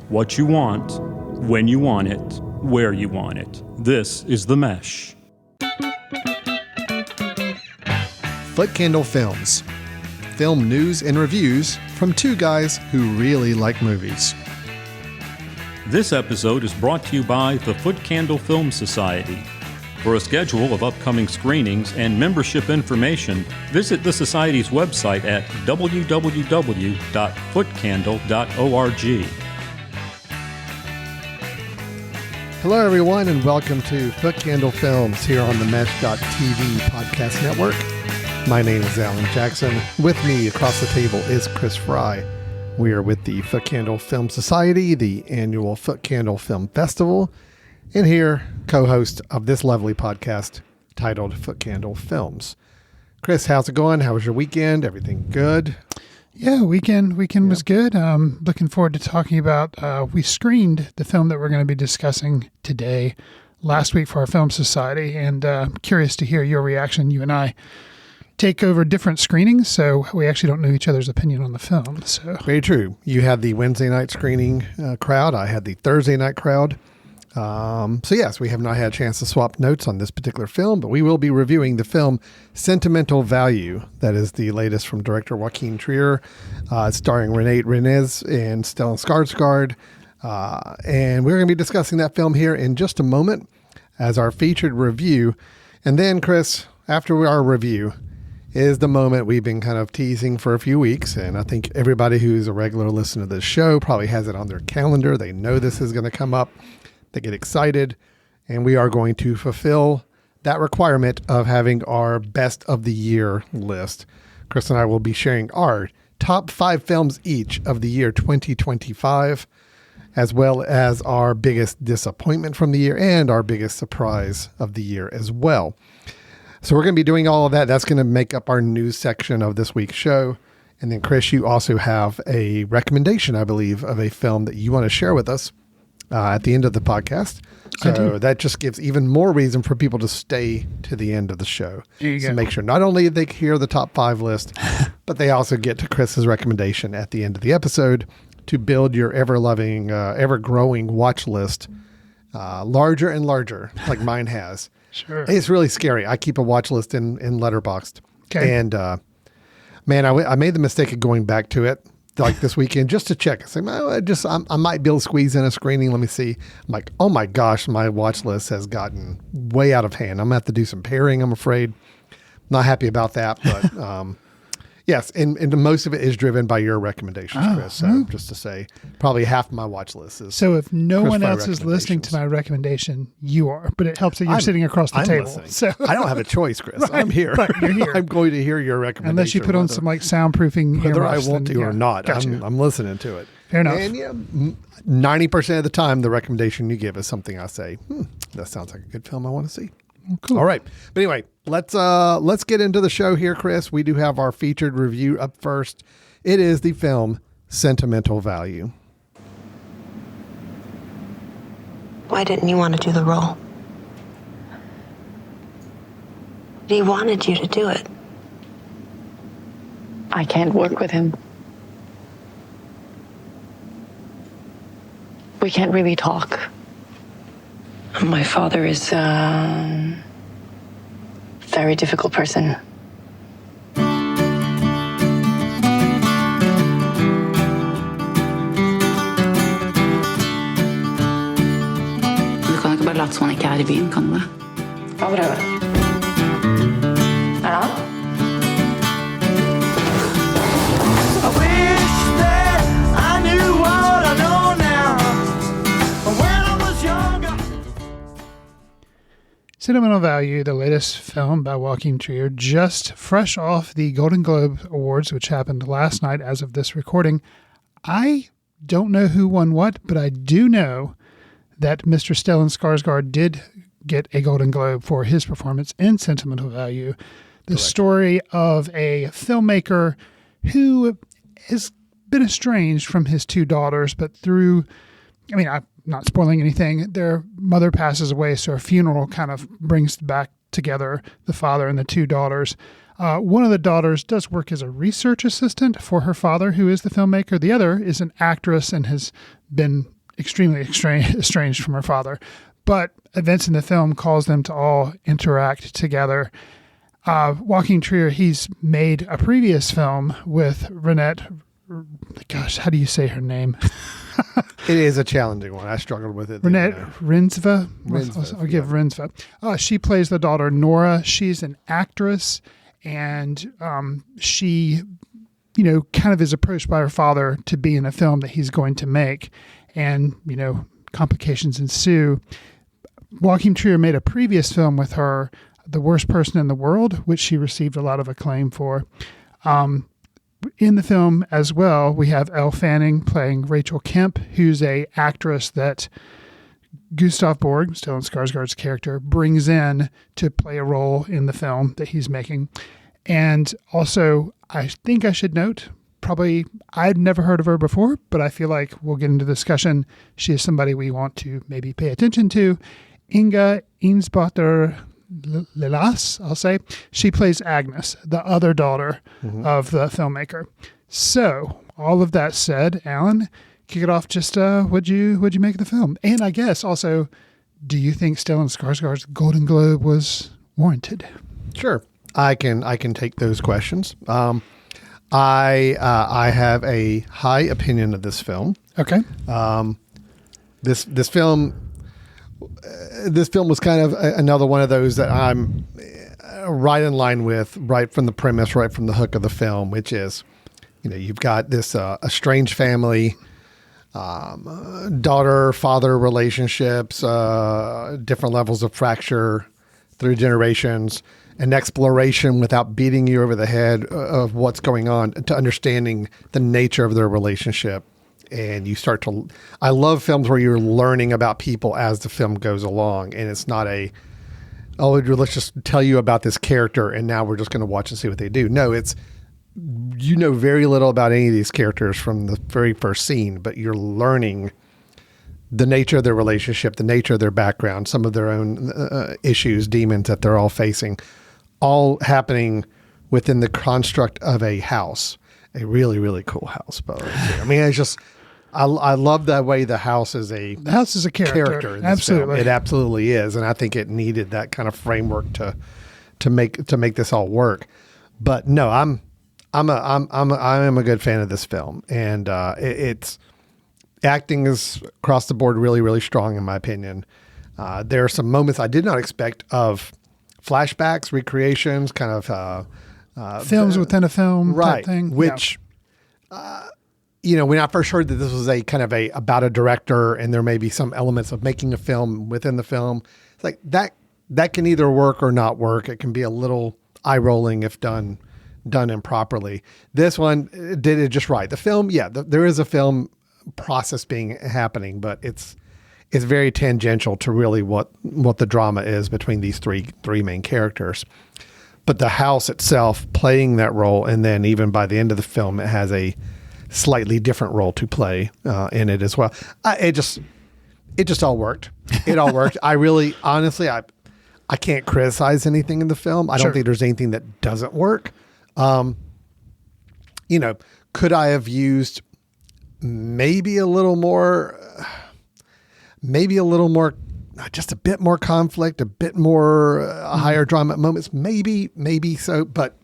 what you want, when you want it, where you want it. This is The Mesh. Foot Candle Films. Film news and reviews from two guys who really like movies. This episode is brought to you by the Foot Candle Film Society. For a schedule of upcoming screenings and membership information, visit the Society's website at www.footcandle.org. Hello, everyone, and welcome to Foot Candle Films here on the Mesh.tv podcast network. My name is Alan Jackson. With me across the table is Chris Fry. We are with the Foot Candle Film Society, the annual Foot Candle Film Festival, and here, co-host of this lovely podcast titled Foot Candle Films. Chris, how's it going? How was your weekend? Everything good? Yeah, weekend was good. Looking forward to talking about, we screened the film that we're going to be discussing today, last week for our Film Society, and curious to hear your reaction. You and I take over different screenings, so we actually don't know each other's opinion on the film. So very true. You had the Wednesday night screening crowd. I had the Thursday night crowd. So yes, we have not had a chance to swap notes on this particular film, but we will be reviewing the film Sentimental Value. That is the latest from director Joachim Trier, starring Renée Renez and Stellan Skarsgård. And we're going to be discussing that film here in just a moment as our featured review. And then, Chris, after our review is the moment we've been kind of teasing for a few weeks. And I think everybody who's a regular listener to this show probably has it on their calendar. They know this is going to come up. They get excited, and we are going to fulfill that requirement of having our best of the year list. Chris and I will be sharing our top 5 films each of the year 2025, as well as our biggest disappointment from the year and our biggest surprise of the year as well. So we're going to be doing all of that. That's going to make up our news section of this week's show. And then, Chris, you also have a recommendation, I believe, of a film that you want to share with us at the end of the podcast. So that just gives even more reason for people to stay to the end of the show. So make sure not only they hear the top 5 list, but they also get to Chris's recommendation at the end of the episode to build your ever-loving, ever-growing watch list larger and larger, like mine has. Sure. It's really scary. I keep a watch list in Letterboxd. Okay. And man, I made the mistake of going back to it like this weekend just to check. I say, I might be able to squeeze in a screening. Let me see. I'm like, oh my gosh, my watch list has gotten way out of hand. I'm going to have to do some pairing, I'm afraid. Not happy about that, but yes, and most of it is driven by your recommendations, Chris. So just to say, probably half of my watch list is. So if no one else is listening to my recommendation, you are. But it helps that you're sitting across the table. Listening. So I don't have a choice, Chris. Right, I'm here. Right, you're here. I'm going to hear your recommendation. Unless you put on some like soundproofing whether I earmuffs, want to or not. Gotcha. I'm listening to it. Fair enough. And yeah, 90% of the time, the recommendation you give is something I say, that sounds like a good film I want to see. Well, cool. All right. But anyway, let's get into the show here, Chris. We do have our featured review up first. It is the film Sentimental Value. Why didn't you want to do the role? He wanted you to do it. I can't work with him. We can't really talk. My father is a very difficult person. Du kan ikke bare late som han ikke er I byen, kan du det? Hva prøve? Er det han? I wish that I knew what I know now. When I was younger. Sentimental Value, the latest film by Joachim Trier, just fresh off the Golden Globe Awards, which happened last night as of this recording. I don't know who won what, but I do know that Mr. Stellan Skarsgård did get a Golden Globe for his performance in Sentimental Value. The Correct. Story of a filmmaker who has been estranged from his 2 daughters, but through, I'm not spoiling anything, their mother passes away, so a funeral kind of brings back together the father and the 2 daughters. One of the daughters does work as a research assistant for her father, who is the filmmaker. The other is an actress and has been extremely estranged from her father. But events in the film cause them to all interact together. Joachim Trier, he's made a previous film with Renette. Gosh, how do you say her name? It is a challenging one. I struggled with it. Renette Rinsva. Rinsva, I'll give Rinsva. She plays the daughter Nora. She's an actress, and she, kind of is approached by her father to be in a film that he's going to make, and complications ensue. Joachim Trier made a previous film with her, The Worst Person in the World, which she received a lot of acclaim for. In the film as well, we have Elle Fanning playing Rachel Kemp, who's a actress that Gustav Borg, Stellan Skarsgård's character, brings in to play a role in the film that he's making. And also, I think I should note, probably I'd never heard of her before, but I feel like we'll get into discussion. She is somebody we want to maybe pay attention to. Inga Insbacher Lelas, I'll say. She plays Agnes, the other daughter of the filmmaker. So, all of that said, Alan, kick it off. Just what'd you make of the film? And I guess also, do you think Stellan Skarsgård's Golden Globe was warranted? Sure, I can take those questions. I have a high opinion of this film. Okay. This film was kind of another one of those that I'm right in line with, right from the premise, right from the hook of the film, which is, you've got this estranged family, daughter-father relationships, different levels of fracture through generations, an exploration without beating you over the head of what's going on to understanding the nature of their relationship. And you start to, I love films where you're learning about people as the film goes along. And it's not let's just tell you about this character and now we're just going to watch and see what they do. No, it's, very little about any of these characters from the very first scene, but you're learning the nature of their relationship, the nature of their background, some of their own issues, demons that they're all facing, all happening within the construct of a house. A really, really cool house, by the way. I mean, it's just, I love that way the house is a character in this absolutely film. It absolutely is, and I think it needed that kind of framework to make this all work. But no, I am a good fan of this film, and it's acting is across the board really, really strong in my opinion. There are some moments I did not expect of flashbacks, recreations, kind of films within a film right, type thing. Which, when I first heard that this was a kind of about a director and there may be some elements of making a film within the film, it's like that can either work or not work. It can be a little eye rolling if done improperly. This one did it just right. The film, there is a film process happening, but it's very tangential to really what the drama is between these three main characters. But the house itself playing that role, and then even by the end of the film, it has a slightly different role to play in it as well. It just all worked. It all worked. I really, honestly, I can't criticize anything in the film. I don't think there's anything that doesn't work. Could I have used maybe a little more, just a bit more conflict, a bit more higher drama moments, maybe so, but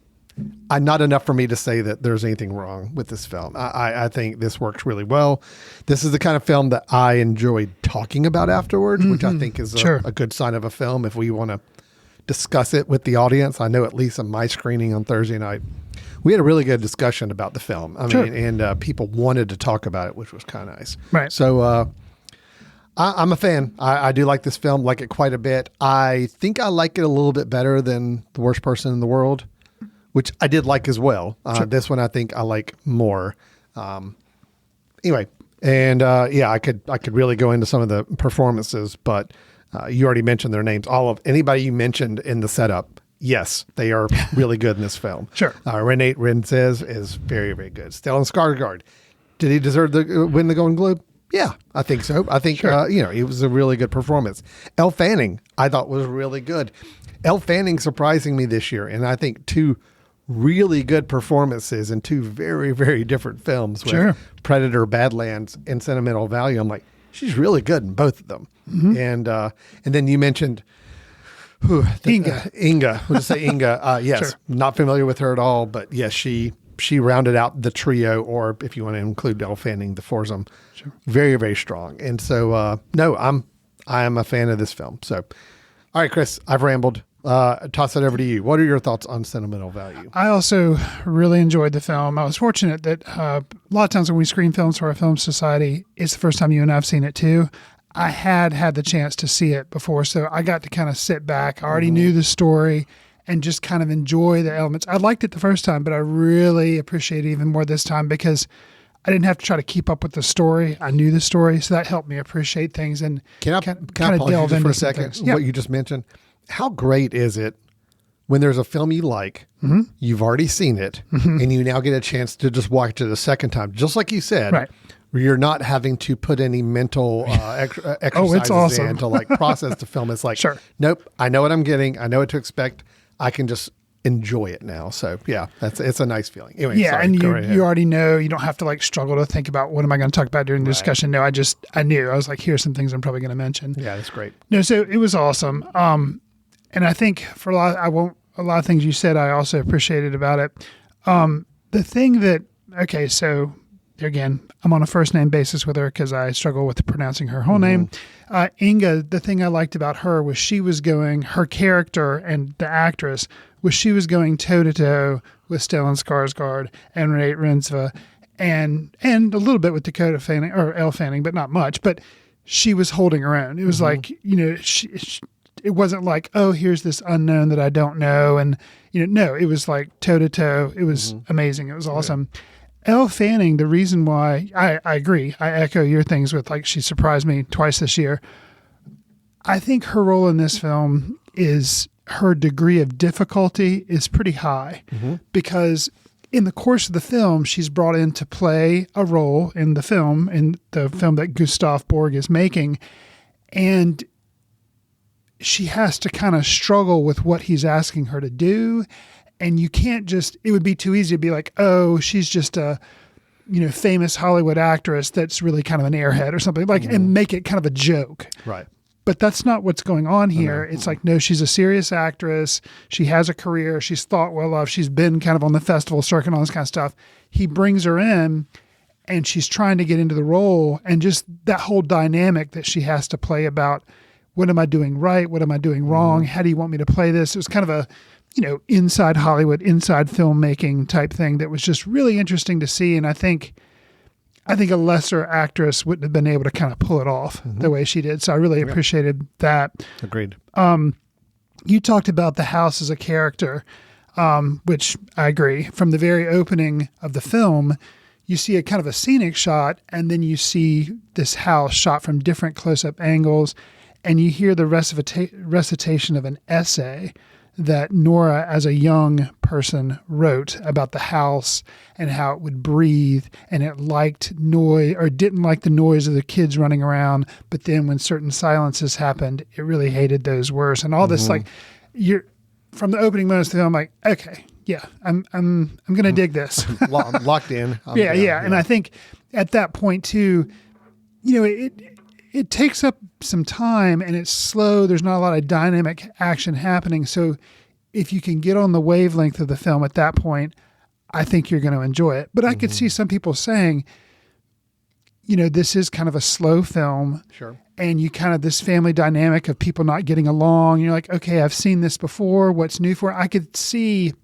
not enough for me to say that there's anything wrong with this film. I think this works really well. This is the kind of film that I enjoyed talking about afterwards, which I think is a good sign of a film if we want to discuss it with the audience. I know at least in my screening on Thursday night, we had a really good discussion about the film. I mean, and people wanted to talk about it, which was kind of nice. Right. So, I'm a fan. I do like this film, like it quite a bit. I think I like it a little bit better than The Worst Person in the World, which I did like as well. This one I think I like more. Anyway, and I could really go into some of the performances, but you already mentioned their names. Anybody you mentioned in the setup, yes, they are really good in this film. Sure. Renate Rencez is very, very good. Stellan Skarsgård, did he deserve to win the Golden Globe? Yeah, I think so. I think, it was a really good performance. Elle Fanning, I thought was really good. Elle Fanning surprising me this year. And I think two really good performances in two very, very different films with Predator, Badlands, and Sentimental Value. I'm like, she's really good in both of them. And then you mentioned Inga. We'll just say Inga. Yes, Sure. not familiar with her at all, but yes, she rounded out the trio, or if you want to include Elle Fanning, the foursome. Sure. Very, very strong. And so, no, I am a fan of this film. So, all right, Chris, I've rambled. Toss it over to you. What are your thoughts on sentimental value? I also really enjoyed the film. I was fortunate that a lot of times when we screen films for our film society, it's the first time you and I have seen it too. I had the chance to see it before, so I got to kind of sit back. I already knew the story and just kind of enjoy the elements. I liked it the first time, but I really appreciate it even more this time because I didn't have to try to keep up with the story. I knew the story, so that helped me appreciate things and Can I pause you just for a second? Yeah. What you just mentioned. How great is it when there's a film you like, you've already seen it, and you now get a chance to just watch it a second time, just like you said, Right. where you're not having to put any mental exercises it's awesome. in to like process the film. It's like, Sure. Nope, I know what I'm getting. I know what to expect. I can just enjoy it now. So yeah, it's a nice feeling. Anyway, Yeah, sorry, and go right ahead. you already know. You don't have to like struggle to think about what am I going to talk about during the discussion. No, I knew. I was like, here's some things I'm probably going to mention. Yeah, that's great. No, so it was awesome. And I think for a lot of things you said, I also appreciated about it. The thing that, okay, so again, I'm on a first name basis with her because I struggle with pronouncing her whole name. Inga, the thing I liked about her was her character and the actress she was going toe to toe with Stellan Skarsgård and Renate Reinsve and a little bit with Dakota Fanning or Elle Fanning, but not much. But she was holding her own. It was like, it wasn't like, oh, here's this unknown that I don't know. And, no, it was like toe to toe. It was amazing. It was awesome. Elle Fanning, the reason why I agree, I echo your things with like, she surprised me twice this year. I think her role in this film is her degree of difficulty is pretty high because in the course of the film, she's brought in to play a role in the film that Gustav Borg is making. And she has to kind of struggle with what he's asking her to do. And you can't it would be too easy to be like, oh, she's just a, famous Hollywood actress that's really kind of an airhead or something like, and make it kind of a joke. Right. But that's not what's going on here. It's like, no, she's a serious actress. She has a career. She's thought well of. She's been kind of on the festival circuit and all this kind of stuff. He brings her in and she's trying to get into the role and just that whole dynamic that she has to play about what am I doing right? What am I doing wrong? How do you want me to play this? It was kind of a, inside Hollywood, inside filmmaking type thing that was just really interesting to see. And I think a lesser actress wouldn't have been able to kind of pull it off the way she did. So I really appreciated that. Agreed. You talked about the house as a character, which I agree. From the very opening of the film, you see a kind of a scenic shot, and then you see this house shot from different close-up angles, and you hear the recitation of an essay that Nora, as a young person, wrote about the house and how it would breathe, and it liked noise or didn't like the noise of the kids running around. But then when certain silences happened, it really hated those worse. And all this, like, you're from the opening moments of the film, like, okay, yeah, I'm going to dig this. I'm locked in. Yeah. And I think at that point too, it takes up some time and it's slow. There's not a lot of dynamic action happening. So if you can get on the wavelength of the film at that point, I think you're going to enjoy it. But I could see some people saying, this is kind of a slow film. Sure. And you kind of this family dynamic of people not getting along. You're like, okay, I've seen this before. What's new for it? I could see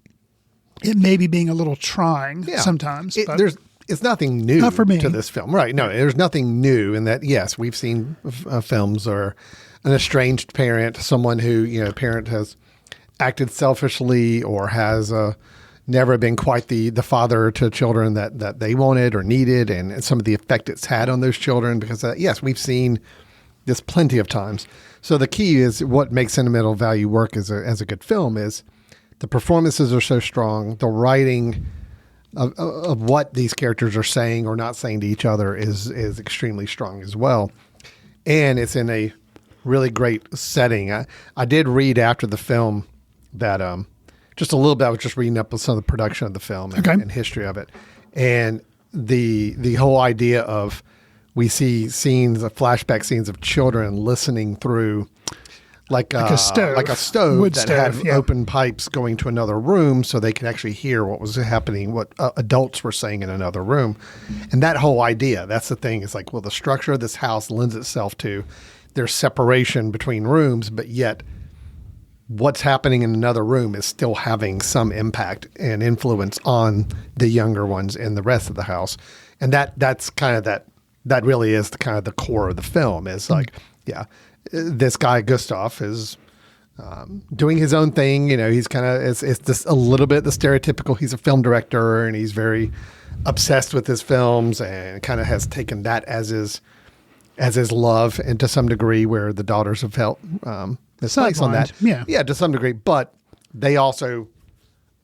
it maybe being a little trying sometimes. It's nothing new Not for me. to this film. Right. No, there's nothing new in that. Yes, we've seen films or an estranged parent, someone who, parent has acted selfishly or has never been quite the father to children that they wanted or needed, and some of the effect it's had on those children because, yes, we've seen this plenty of times. So the key is what makes sentimental value work as a good film is the performances are so strong, the writing of what these characters are saying or not saying to each other is extremely strong as well. And it's in a really great setting. I did read after the film that just a little bit, I was just reading up on some of the production of the film and history of it. And the whole idea of we see flashback scenes of children listening through like a stove Wood that stove, had yeah. open pipes going to another room so they could actually hear what was happening, what adults were saying in another room. And that whole idea, that's the thing. It's like, well, the structure of this house lends itself to there's separation between rooms, but yet what's happening in another room is still having some impact and influence on the younger ones in the rest of the house. And that's kind of that really is the kind of the core of the film is like, yeah, this guy Gustav is doing his own thing. You know, he's kind of it's just a little bit the stereotypical. He's a film director and he's very obsessed with his films and kind of has taken that as his love, and to some degree, where the daughters have felt misplaced on that. Yeah, to some degree, but they also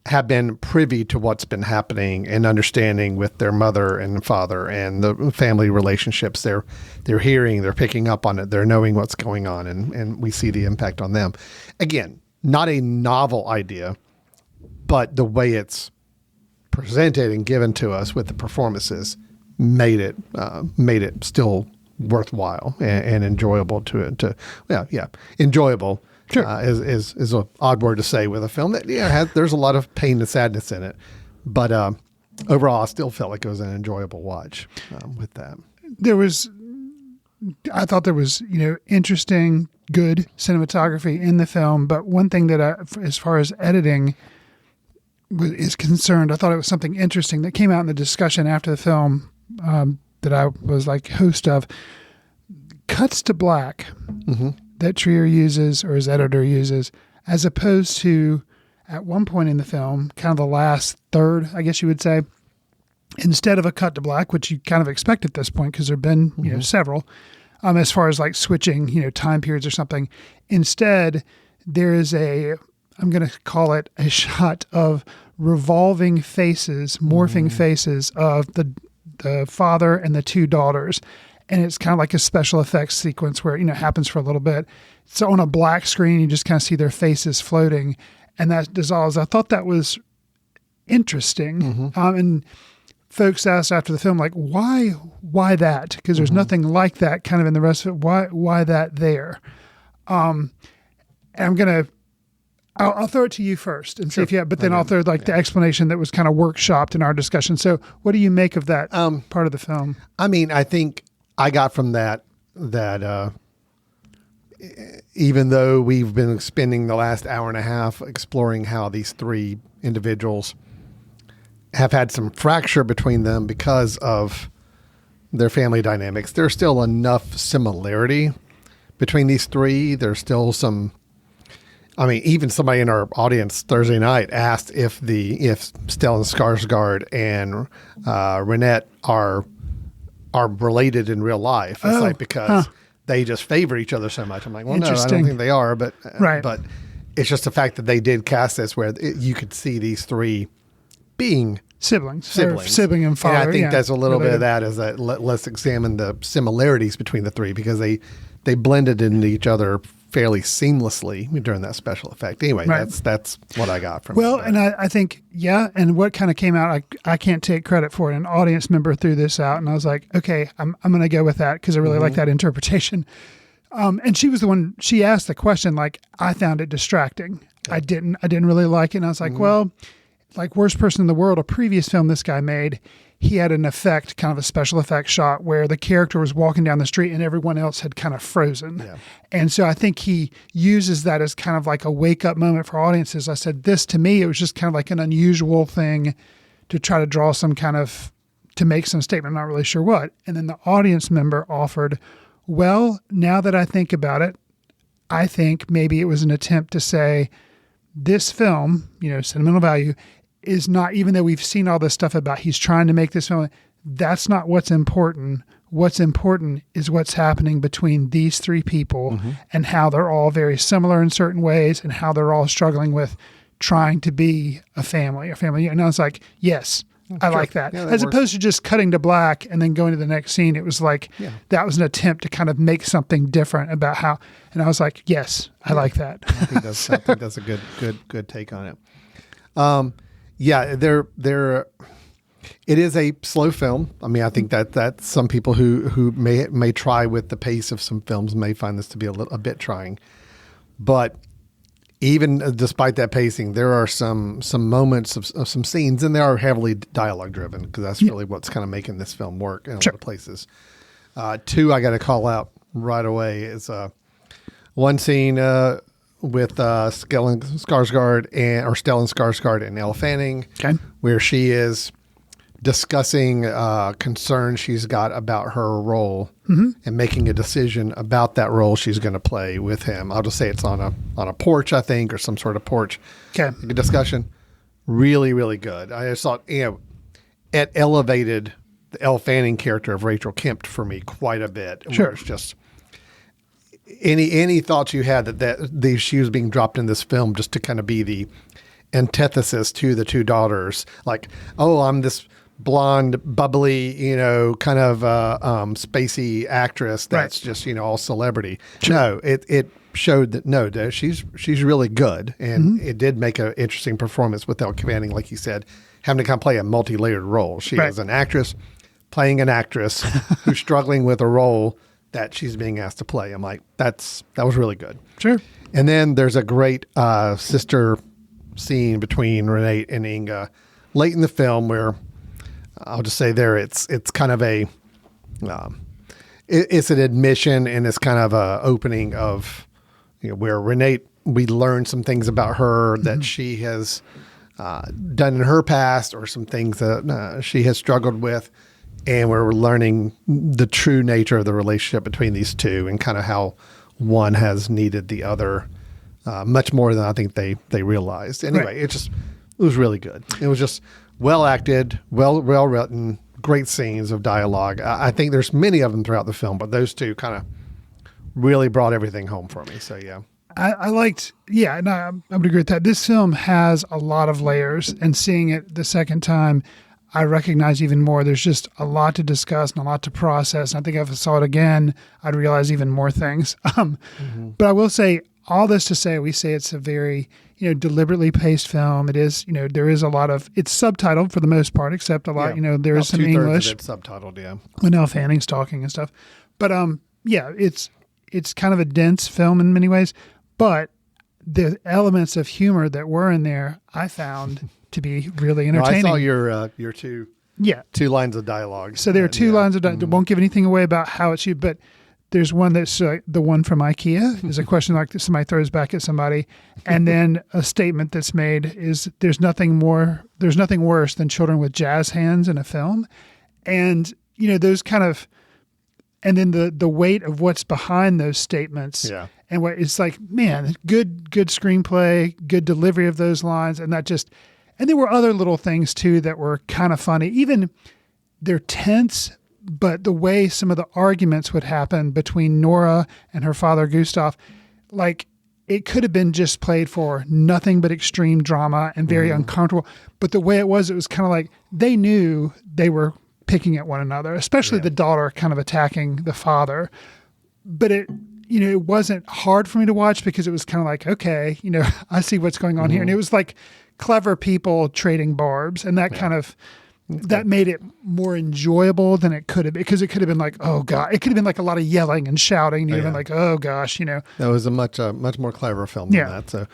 have been privy to what's been happening and understanding with their mother and father and the family relationships. They're hearing, they're picking up on it, they're knowing what's going on, and we see the impact on them. Again, not a novel idea, but the way it's presented and given to us with the performances made it still worthwhile and enjoyable enjoyable. Sure. Is an odd word to say with a film that there's a lot of pain and sadness in it, but overall I still felt like it was an enjoyable watch with that. I thought there was interesting, good cinematography in the film, but one thing that as far as editing is concerned, I thought it was something interesting that came out in the discussion after the film that I was like host of. Cuts to black. Mm-hmm. That Trier uses or his editor uses, as opposed to at one point in the film, kind of the last third, I guess you would say, instead of a cut to black, which you kind of expect at this point because there have been several, as far as like switching time periods or something. Instead, there is I'm going to call it a shot of revolving faces, morphing faces of the father and the two daughters. And it's kind of like a special effects sequence where, it happens for a little bit. So on a black screen, you just kind of see their faces floating and that dissolves. I thought that was interesting. Mm-hmm. And folks asked after the film, like, why that? Because there's nothing like that kind of in the rest of it. Why that there? And I'll throw it to you first and see if you have, but then I'll throw the explanation that was kind of workshopped in our discussion. So what do you make of that part of the film? I mean, I think I got from that even though we've been spending the last hour and a half exploring how these three individuals have had some fracture between them because of their family dynamics, there's still stellsimilarity between these three. There's still some, I mean, even somebody in our audience Thursday night asked if Stellan Skarsgård and Renette are related in real life. It's because they just favor each other so much. I'm like, well, no, I don't think they are, but right. But it's just the fact that they did cast this where you could see these three being siblings, sibling and father. And I think that's a little bit of that is that let's examine the similarities between the three because they blended into each other fairly seamlessly during that special effect. Anyway, right. That's what I got from it. Well, and I think, and what kind of came out, I can't take credit for it. An audience member threw this out, and I was like, okay, I'm going to go with that because I really like that interpretation. And she was the one, she asked the question, like, I found it distracting. Yeah. I didn't really like it. And I was like, well, like Worst Person in the World, a previous film this guy made, he had an effect, kind of a special effect shot where the character was walking down the street and everyone else had kind of frozen. Yeah. And so I think he uses that as kind of like a wake up moment for audiences. I said, this to me, it was just kind of like an unusual thing to try to draw some kind of, to make some statement, I'm not really sure what. And then the audience member offered, well, now that I think about it, I think maybe it was an attempt to say this film, sentimental value, is not, even though we've seen all this stuff about he's trying to make this film, that's not what's important. What's important is what's happening between these three people and how they're all very similar in certain ways and how they're all struggling with trying to be a family. And I was like, yes, I like that. Yeah, as opposed to just cutting to black and then going to the next scene. It was like, that was an attempt to kind of make something different about how, and I was like, yes, I like that. I think that's a good take on it. They're It is a slow film. I mean, I think that some people who may try with the pace of some films may find this to be a bit trying. But even despite that pacing, there are some moments of some scenes, and they are heavily dialogue driven, because that's really what's kind of making this film work in a lot of places. Two I got to call out right away is one scene with Stellan Skarsgård and Elle Fanning, where she is discussing concerns she's got about her role and making a decision about that role she's going to play with him. I'll just say it's on a porch, I think, or some sort of porch discussion. Really, really good. I just thought, it elevated the Elle Fanning character of Rachel Kemp for me quite a bit. Sure. It's just any thoughts you had that she was being dropped in this film just to kind of be the antithesis to the two daughters, like, oh, I'm this blonde, bubbly, kind of spacey actress that's just all celebrity. No, it showed that she's really good, and it did make an interesting performance with Elle Fanning, like you said, having to kind of play a multi-layered role. She is an actress playing an actress who's struggling with a role that she's being asked to play. I'm like, that was really good. Sure. And then there's a great sister scene between Renee and Inga late in the film, where I'll just say it's kind of it's an admission, and it's kind of a opening of where Renee, we learn some things about her that she has done in her past, or some things that she has struggled with, and we're learning the true nature of the relationship between these two, and kind of how one has needed the other much more than I think they realized. Anyway, it was really good. It was just well acted, well written, great scenes of dialogue. I think there's many of them throughout the film, but those two kind of really brought everything home for me. So yeah. I liked, and I would agree with that. This film has a lot of layers, and seeing it the second time, I recognize even more. There's just a lot to discuss and a lot to process. And I think if I saw it again, I'd realize even more things. But I will say, all this to say, we say it's a very, deliberately paced film. It is, there is a lot of, it's subtitled for the most part, except a lot, there is some English. It's subtitled, yeah. When Elle Fanning's talking and stuff. But it's kind of a dense film in many ways. But the elements of humor that were in there, I found to be really entertaining. I saw your two lines of dialogue. So there are two lines of dialogue. Won't give anything away about how it's used, but there's one that's the one from IKEA is a question like somebody throws back at somebody, and then a statement that's made is there's nothing worse than children with jazz hands in a film, and those kind of, and then the weight of what's behind those statements. Yeah. And what it's like, man, good screenplay, good delivery of those lines, and and there were other little things too that were kind of funny. Even they're tense, but the way some of the arguments would happen between Nora and her father Gustav, like it could have been just played for nothing but extreme drama and very uncomfortable. But the way it was kind of like they knew they were picking at one another, especially the daughter kind of attacking the father. But it wasn't hard for me to watch, because it was kind of like, okay, I see what's going on here. And it was like clever people trading barbs, and that kind of, that made it more enjoyable than it could have, because it could have been like, oh God, it could have been like a lot of yelling and shouting. You'd have been like, oh gosh, That was a much more clever film than that. So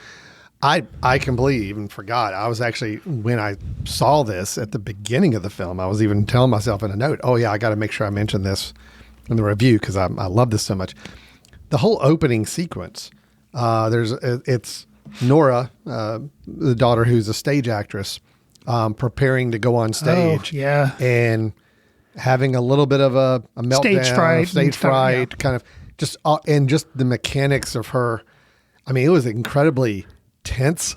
I completely even forgot. I was actually, when I saw this at the beginning of the film, I was even telling myself in a note, oh yeah, I got to make sure I mention this in the review, because I love this so much. The whole opening sequence, it's Nora, the daughter who's a stage actress, preparing to go on stage, and having a little bit of a meltdown, stage fright, kind of just and just the mechanics of her. I mean, it was incredibly tense,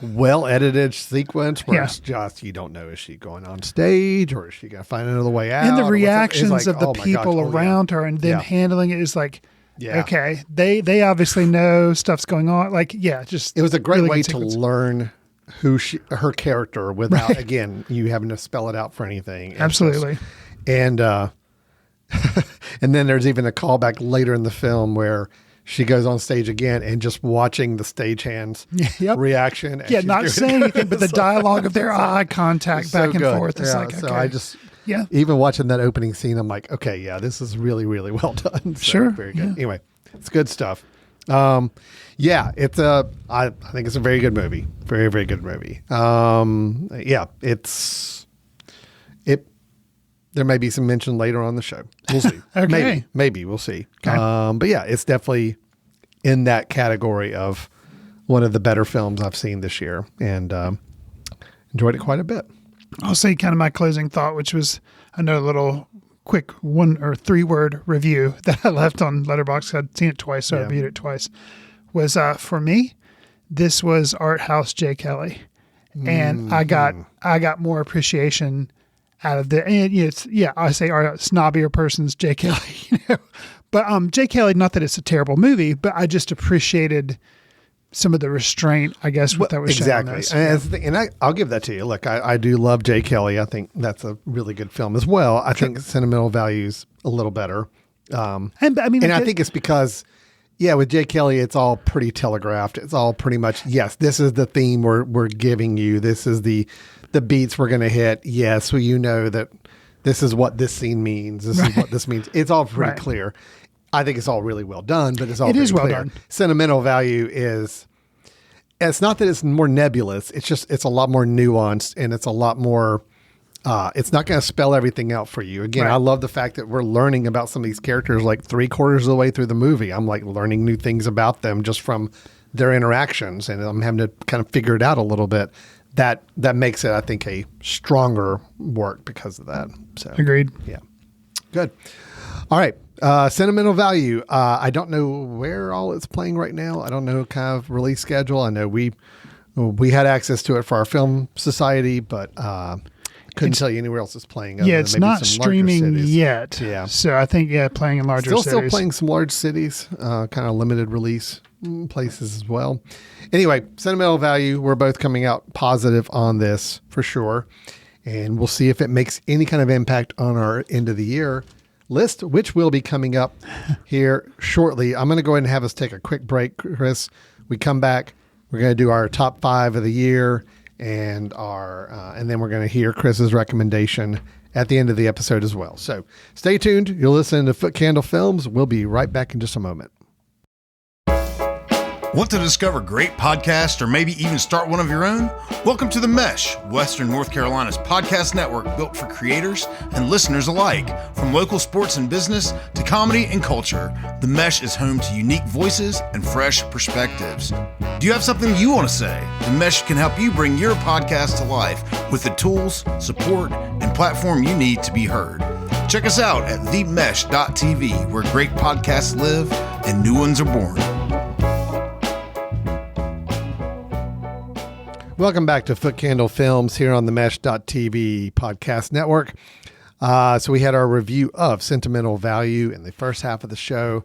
well edited sequence where it's just, you don't know, is she going on stage or is she going to find another way out? And the reactions of the people around her and them handling it is like, okay, they obviously know stuff's going on. Like, just it was a great really way to learn who her character without again you having to spell it out for anything. Absolutely. And then there's even a callback later in the film where she goes on stage again and just watching the stagehands Yep. reaction. as Yeah, she's not doing saying it. anything, but the dialogue of their eye contact It's so back and good. forth. It's Yeah, like, okay. so I just, Yeah. even watching that opening scene, I'm like, okay, yeah, this is really, really well done. So, Sure, Very good. yeah. Anyway, it's good stuff. Yeah, I think it's a very good movie. Very, very good movie. Yeah, there may be some mention later on the show. We'll see. Okay. Maybe we'll see. Okay. But yeah, it's definitely in that category of one of the better films I've seen this year, and enjoyed it quite a bit. I'll say kind of my closing thought, which was another little quick 1 or 3 word review that I left on Letterboxd. I'd seen it twice, so I Yeah. reviewed it twice. Was for me, this was Art House J. Kelly, and I got more appreciation out of the. And it's I say art snobbier person's J. Kelly, but J. Kelly. Not that it's a terrible movie, but I just appreciated some of the restraint, I guess, that was shown on exactly. this. And, that's the thing, and I'll give that to you. Look, I do love Jay Kelly. I think that's a really good film as well. I think Sentimental Value's a little better. And I mean, I think it's because, with Jay Kelly, it's all pretty telegraphed. It's all pretty much, yes, this is the theme we're giving you. This is the beats we're going to hit. Yes, so you know that this is what this scene means. This is what this means. It's all pretty clear. I think it's all really well done, but it's all is well clear. done. Sentimental Value is, it's not that it's more nebulous. It's just, it's a lot more nuanced, and it's a lot more, it's not going to spell everything out for you. Again, I love the fact that we're learning about some of these characters like 3/4 of the way through the movie. I'm like learning new things about them just from their interactions, and I'm having to kind of figure it out a little bit. That makes it, I think, a stronger work because of that. So agreed. Yeah. Good. All right. Sentimental Value. I don't know where all it's playing right now. I don't know kind of release schedule. I know we had access to it for our film society, but couldn't tell you anywhere else it's playing. other Yeah, than it's maybe not some larger streaming cities. yet. Yeah. So I think, playing in larger cities. Still playing some large cities, kind of limited release places as well. Anyway, Sentimental Value, we're both coming out positive on this for sure. And we'll see if it makes any kind of impact on our end of the year list, which will be coming up here shortly. I'm going to go ahead and have us take a quick break, Chris. We come back, we're going to do our top 5 of the year, and and then we're going to hear Chris's recommendation at the end of the episode as well. So stay tuned. You're listening to Foot Candle Films. We'll be right back in just a moment. Want to discover great podcasts or maybe even start one of your own? Welcome to The Mesh, Western North Carolina's podcast network built for creators and listeners alike. From local sports and business to comedy and culture, The Mesh is home to unique voices and fresh perspectives. Do you have something you want to say? The Mesh can help you bring your podcast to life with the tools, support, and platform you need to be heard. Check us out at themesh.tv, where great podcasts live and new ones are born. Welcome back to Foot Candle Films here on the Mesh.tv podcast network. So we had our review of Sentimental Value in the first half of the show.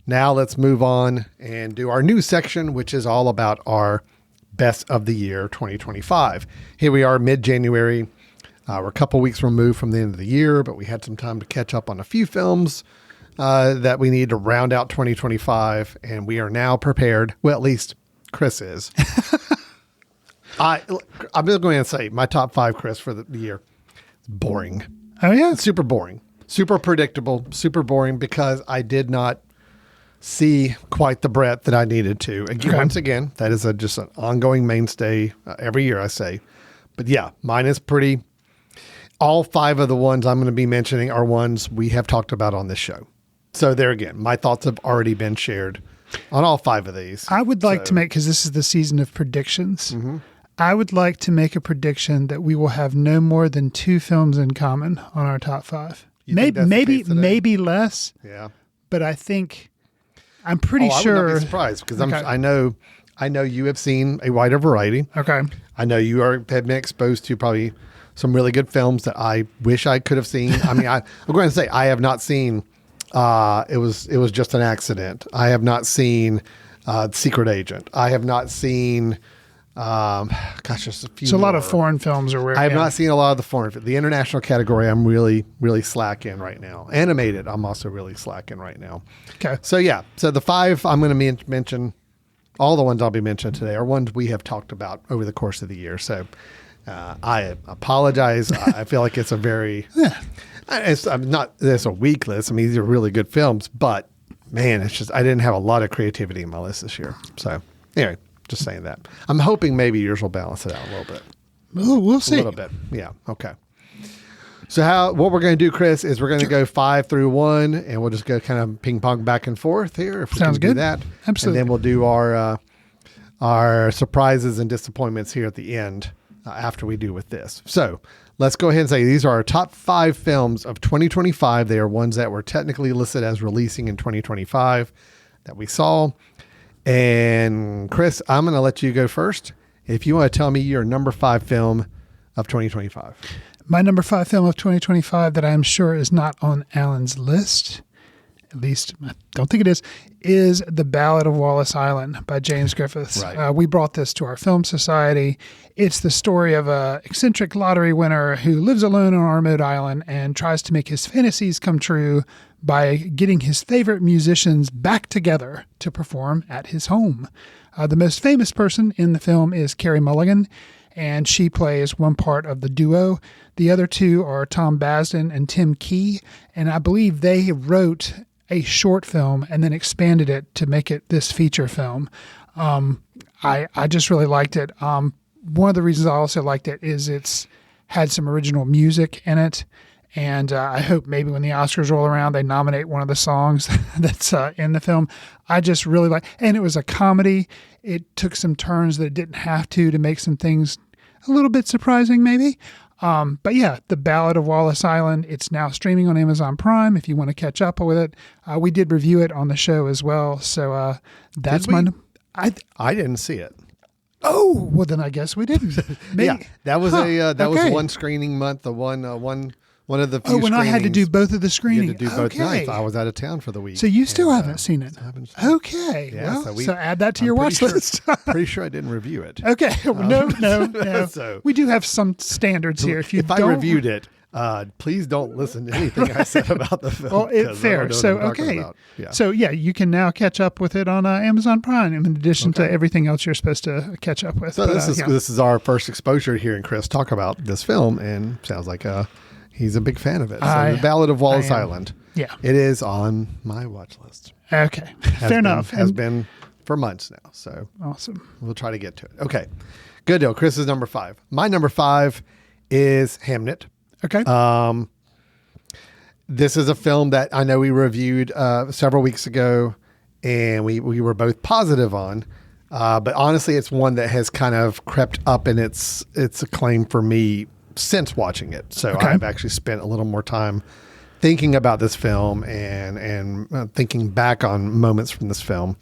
Now let's move on and do our new section, which is all about our best of the year 2025. Here we are mid-January. We're a couple weeks removed from the end of the year, but we had some time to catch up on a few films that we need to round out 2025. And we are now prepared. Well, at least Chris is. I'm just going to say my top 5, Chris, for the year. It's boring. Oh, yeah. It's super boring, super predictable, super boring because I did not see quite the breadth that I needed to. Again, once again, that is just an ongoing mainstay every year, I say. But yeah, mine is pretty. All 5 of the ones I'm going to be mentioning are ones we have talked about on this show. So there again, my thoughts have already been shared on all 5 of these. I would like to make, because this is the season of predictions, I would like to make a prediction that we will have no more than 2 films in common on our top 5. You think that's the case today? Maybe less, Yeah. but I think I'm pretty sure. I would not be surprised because Okay. I know you have seen a wider variety. Okay. I know you have been exposed to probably some really good films that I wish I could have seen. I mean, I'm going to say I have not seen. It was just an accident. I have not seen Secret Agent. I have not seen Gosh, just a few. So a lot of more. foreign films are where I have not seen a lot of the foreign. The international category, I'm really, really slack in right now. Animated, I'm also really slack in right now. Okay. So yeah, so the 5 I'm going to mention, all the ones I'll be mentioning today are ones we have talked about over the course of the year. So I apologize. I feel like it's a very, I'm not. It's a weak list. I mean, these are really good films, but man, it's just I didn't have a lot of creativity in my list this year. So anyway. Just saying that. I'm hoping maybe yours will balance it out a little bit. We'll see. A little bit. Yeah. Okay. So what we're going to do, Chris, is we're going to go 5 through 1, and we'll just go kind of ping pong back and forth here. If we Sounds can good. Do that. Absolutely. And then we'll do our surprises and disappointments here at the end after we do with this. So let's go ahead and say these are our top 5 films of 2025. They are ones that were technically listed as releasing in 2025 that we saw. And Chris, I'm going to let you go first. If you want to tell me your number 5 film of 2025. My number 5 film of 2025 that I'm sure is not on Alan's list, at least I don't think it is The Ballad of Wallace Island by James Griffiths. Right. We brought this to our film society. It's the story of a eccentric lottery winner who lives alone on a remote island and tries to make his fantasies come true by getting his favorite musicians back together to perform at his home. The most famous person in the film is Carey Mulligan, and she plays one part of the duo. The other two are Tom Basden and Tim Key, and I believe they wrote a short film and then expanded it to make it this feature film. I just really liked it. One of the reasons I also liked it is it's had some original music in it. And I hope maybe when the Oscars roll around, they nominate one of the songs that's in the film. I just really like, and it was a comedy. It took some turns that it didn't have to make some things a little bit surprising, maybe. But yeah, The Ballad of Wallace Island. It's now streaming on Amazon Prime. If you want to catch up with it, we did review it on the show as well. So that's my. I didn't see it. Oh well, then I guess we didn't. Maybe. Yeah, that was that was Okay. one screening month. The one of the few. Oh, when I had to do screenings. both of the You screenings. had to do both Okay. nights. I was out of town for the week. So you still and, haven't seen it? haven't seen it. Okay. Yeah, well, so so add that to your I'm watch pretty list. Pretty sure I didn't review it. Okay. No. So- we do have some standards here. If I reviewed it, please don't listen to anything I said about the film. Well, 'cause I don't fair. know So what I'm talking okay. about. Yeah. So yeah, you can now catch up with it on Amazon Prime, in addition to everything else you're supposed to catch up with. So But, this is yeah. this is our first exposure to hearing Chris talk about this film, and sounds like he's a big fan of it. So The Ballad of Wallace I am. Island. Yeah. It is on my watch list. Okay. Has Fair been- enough. Has And- been for months now. So awesome. we'll try to get to it. Okay. Good deal. Chris is number 5. My number 5 is Hamnet. Okay. This is a film that I know we reviewed several weeks ago, and we were both positive on. But honestly, it's one that has kind of crept up in its acclaim for me since watching it. So Okay. I've actually spent a little more time thinking about this film and thinking back on moments from this film.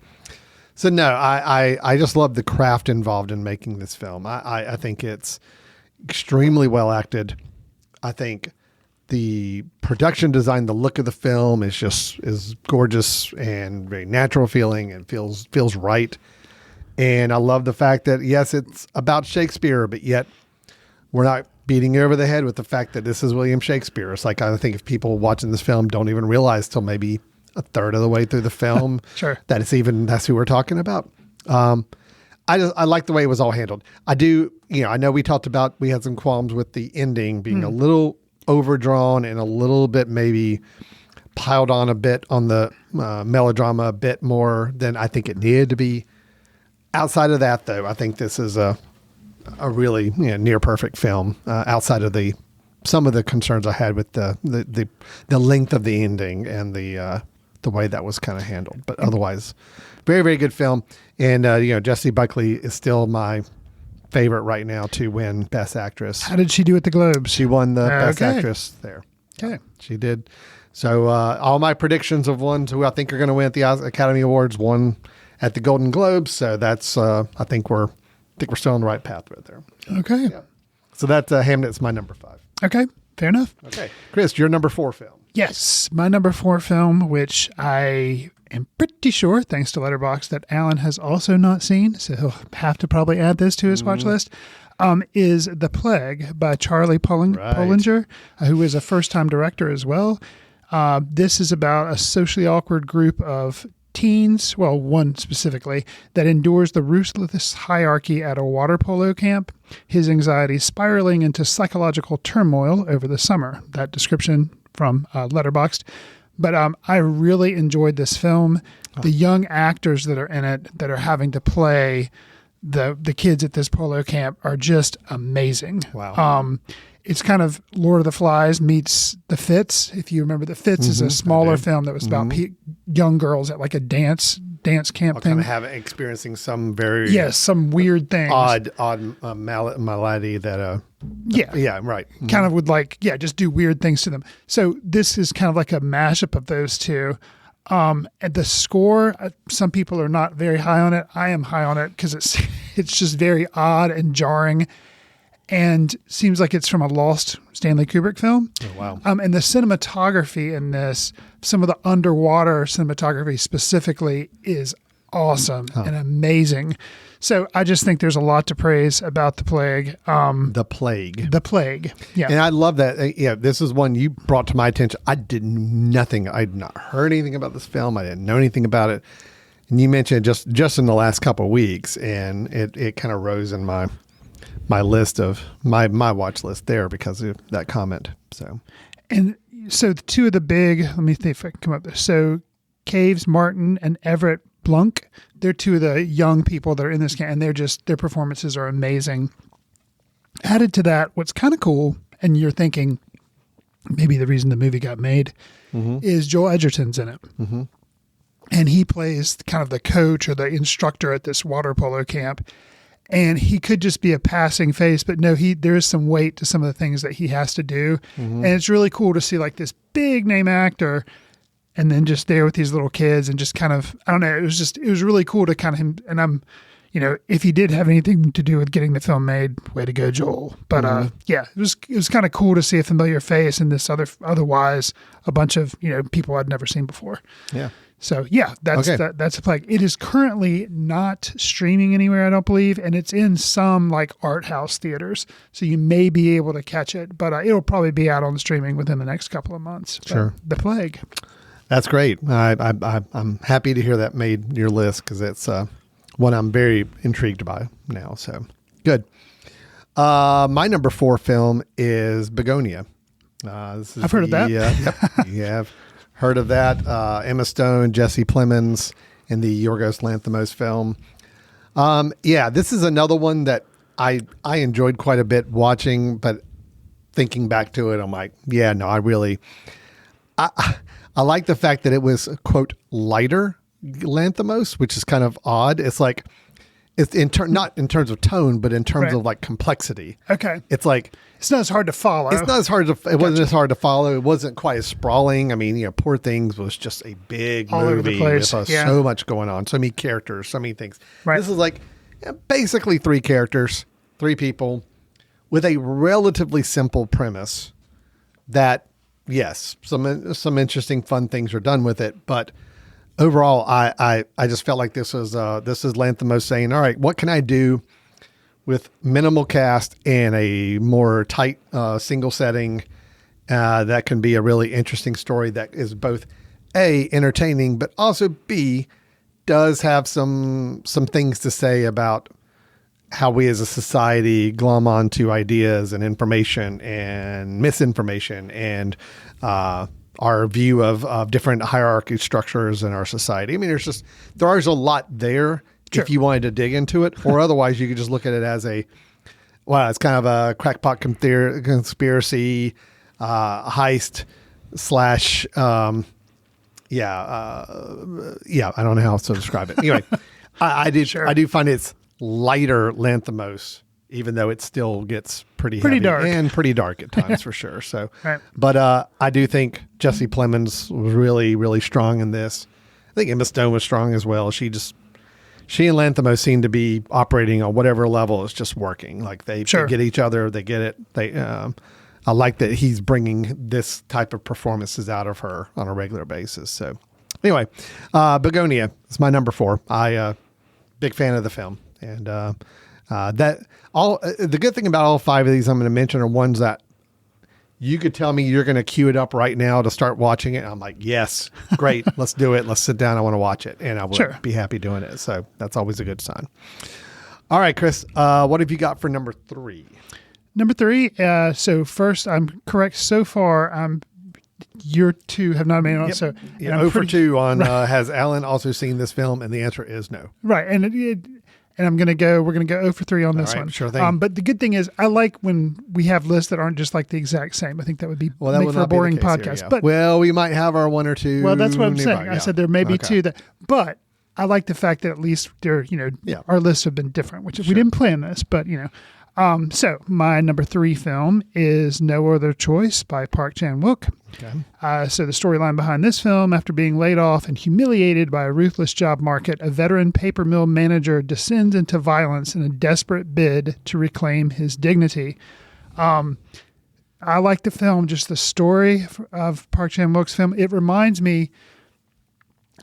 So no, I just love the craft involved in making this film. I think it's extremely well acted. I think the production design, the look of the film is gorgeous and very natural feeling and feels right. And I love the fact that yes, it's about Shakespeare, but yet we're not beating you over the head with the fact that this is William Shakespeare. It's like, I think if people watching this film don't even realize till maybe a third of the way through the film Sure. that that's who we're talking about. I like the way it was all handled. I do, I know we had some qualms with the ending being a little overdrawn and a little bit maybe piled on a bit on the melodrama a bit more than I think it needed to be. Outside of that, though, I think this is a really near perfect film. Outside of some of the concerns I had with the length of the ending and the way that was kind of handled, but otherwise, very, very good film. And Jessie Buckley is still my favorite right now to win Best Actress. How did she do at the Globes? She won the Best Okay. Actress there. Okay. She did. So all my predictions of ones who I think are going to win at the Academy Awards won at the Golden Globes. So that's I think we're still on the right path right there. Okay. So that Hamnet's my number 5. Okay. Fair enough. Okay, Chris, your number 4 film. Yes, my number 4 film, which I am pretty sure, thanks to Letterboxd, that Alan has also not seen, so he'll have to probably add this to his watch list, is The Plague by Charlie Pollinger, who is a first-time director as well. This is about a socially awkward group of teens, well, one specifically, that endures the ruthless hierarchy at a water polo camp, his anxiety spiraling into psychological turmoil over the summer. That description from Letterboxd. But I really enjoyed this film. The young actors that are in it that are having to play the kids at this polo camp are just amazing. Wow. It's kind of Lord of the Flies meets The Fits. If you remember, The Fits is a smaller film that was about young girls at like a dance camp thing. Kind of experiencing some very some weird things, odd malady that right, kind of would just do weird things to them. So this is kind of like a mashup of those two. And the score, some people are not very high on it. I am high on it because it's just very odd and jarring. And seems like it's from a lost Stanley Kubrick film. Oh, wow. And the cinematography in this, some of the underwater cinematography specifically, is awesome and amazing. So I just think there's a lot to praise about The Plague. The Plague. Yeah. And I love that. This is one you brought to my attention. I did nothing. I had not heard anything about this film. I didn't know anything about it. And you mentioned it just in the last couple of weeks, and it kind of rose in my list of my watch list there because of that comment. So the two of the big, let me see if I can come up there. So Caves Martin and Everett Blunk, they're two of the young people that are in this game, and their performances are amazing. Added to that, what's kind of cool, and you're thinking maybe the reason the movie got made, is Joel Edgerton's in it. Mm-hmm. And he plays kind of the coach or the instructor at this water polo camp. And he could just be a passing face, but no, there is some weight to some of the things that he has to do. Mm-hmm. And it's really cool to see like this big name actor and then just there with these little kids and just kind of, I don't know, it was really cool to kind of and if he did have anything to do with getting the film made, way to go, Joel. But it was kind of cool to see a familiar face in this otherwise a bunch of, people I'd never seen before. Yeah. So that's A Plague. It is currently not streaming anywhere, I don't believe, and it's in some like art house theaters. So you may be able to catch it, but it'll probably be out on the streaming within the next couple of months. Sure. The Plague. That's great. I'm happy to hear that made your list because it's one I'm very intrigued by now. So good. My number 4 film is Begonia. I've heard of that. You have heard of that. Emma Stone, Jesse Plemons in the Yorgos Lanthimos film. This is another one that I enjoyed quite a bit watching, but thinking back to it, I'm like, I like the fact that it was, quote, lighter Lanthimos, which is kind of odd. It's like, not in terms of tone, but in terms of like complexity. Okay. It's like, it's not as hard to follow. It wasn't as hard to follow. It wasn't quite as sprawling. I mean, Poor Things was just a big all movie over the place. with so much going on, so many characters, so many things. Right. This is like basically 3 characters, 3 people with a relatively simple premise that, yes, some interesting, fun things are done with it, but overall, I just felt like this is Lanthimos saying, all right, what can I do with minimal cast and a more tight single setting that can be a really interesting story that is both A, entertaining, but also B, does have some things to say about how we as a society glom onto ideas and information and misinformation and our view of different hierarchy structures in our society. I mean, there's a lot there. Sure. If you wanted to dig into it, or otherwise you could just look at it as it's kind of a crackpot conspiracy, heist / I don't know how else to describe it. Anyway, I do find it's lighter Lanthimos, even though it still gets pretty heavy dark and pretty dark at times for sure. So, right. But I do think Jesse Plemons was really, really strong in this. I think Emma Stone was strong as well. She and Lanthimos seem to be operating on whatever level is just working. Like they get each other, they get it. I like that he's bringing this type of performances out of her on a regular basis. So Anyway, Begonia is my number 4. Big fan of the film, and the good thing about all 5 of these I'm going to mention are ones that you could tell me you're going to queue it up right now to start watching it. I'm like, yes, great. Let's do it. Let's sit down. I want to watch it. And I will be happy doing it. So that's always a good sign. All right, Chris, what have you got for number 3? Number 3. So first, I'm correct so far. Your 2 have not made it on. Yep. So yeah, 0 for 2 on has Alan also seen this film? And the answer is no. Right. And we're going to go 0 for 3 on this one. Sure thing. But the good thing is I like when we have lists that aren't just like the exact same. I think that would be that make would for a not be the boring case podcast. here, yeah. But we might have our 1 or 2. Well, that's what I'm nearby, saying. I said there may be 2 that, but I like the fact that at least our lists have been different, which we didn't plan this, but so my number 3 film is No Other Choice by Park Chan-wook. Okay. So the storyline behind this film, after being laid off and humiliated by a ruthless job market, a veteran paper mill manager descends into violence in a desperate bid to reclaim his dignity. I like the film, just the story of Park Chan-wook's film. It reminds me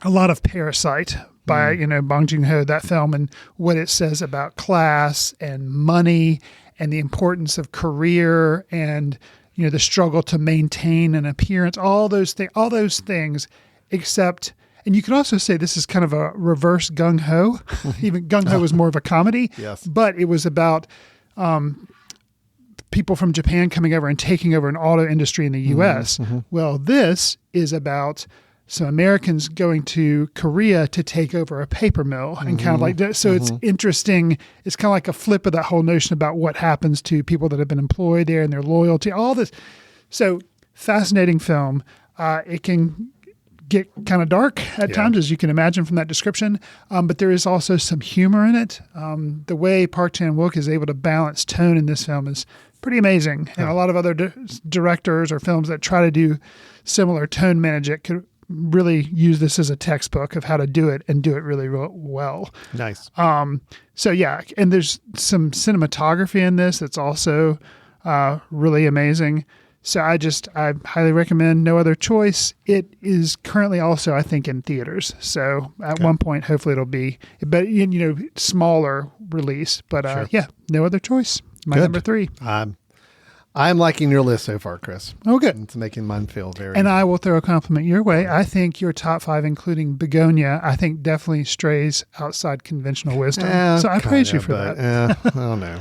a lot of Parasite by Bong Joon-ho, that film, and what it says about class and money and the importance of career and the struggle to maintain an appearance, all those things, except, and you could also say this is kind of a reverse Gung Ho. Even Gung Ho was more of a comedy, yes, but it was about people from Japan coming over and taking over an auto industry in the U.S. Mm-hmm. Well, this is about some Americans going to Korea to take over a paper mill and kind of like that. So it's interesting. It's kind of like a flip of that whole notion about what happens to people that have been employed there and their loyalty, all this. So fascinating film. It can get kind of dark at times, as you can imagine from that description. But there is also some humor in it. The way Park Chan-wook is able to balance tone in this film is pretty amazing. And a lot of other directors or films that try to do similar tone management could really use this as a textbook of how to do it and do it really well. Nice. So yeah, and there's some cinematography in this that's also really amazing. So I highly recommend No Other Choice. It is currently also, I think, in theaters. So at one point, hopefully it'll be, but smaller release. But Sure. No Other Choice. My number 3. I'm liking your list so far, Chris. Oh, good. It's making mine feel very... And I will throw a compliment your way. I think your top 5, including Begonia, I think definitely strays outside conventional wisdom. So I praise you for that. I don't know.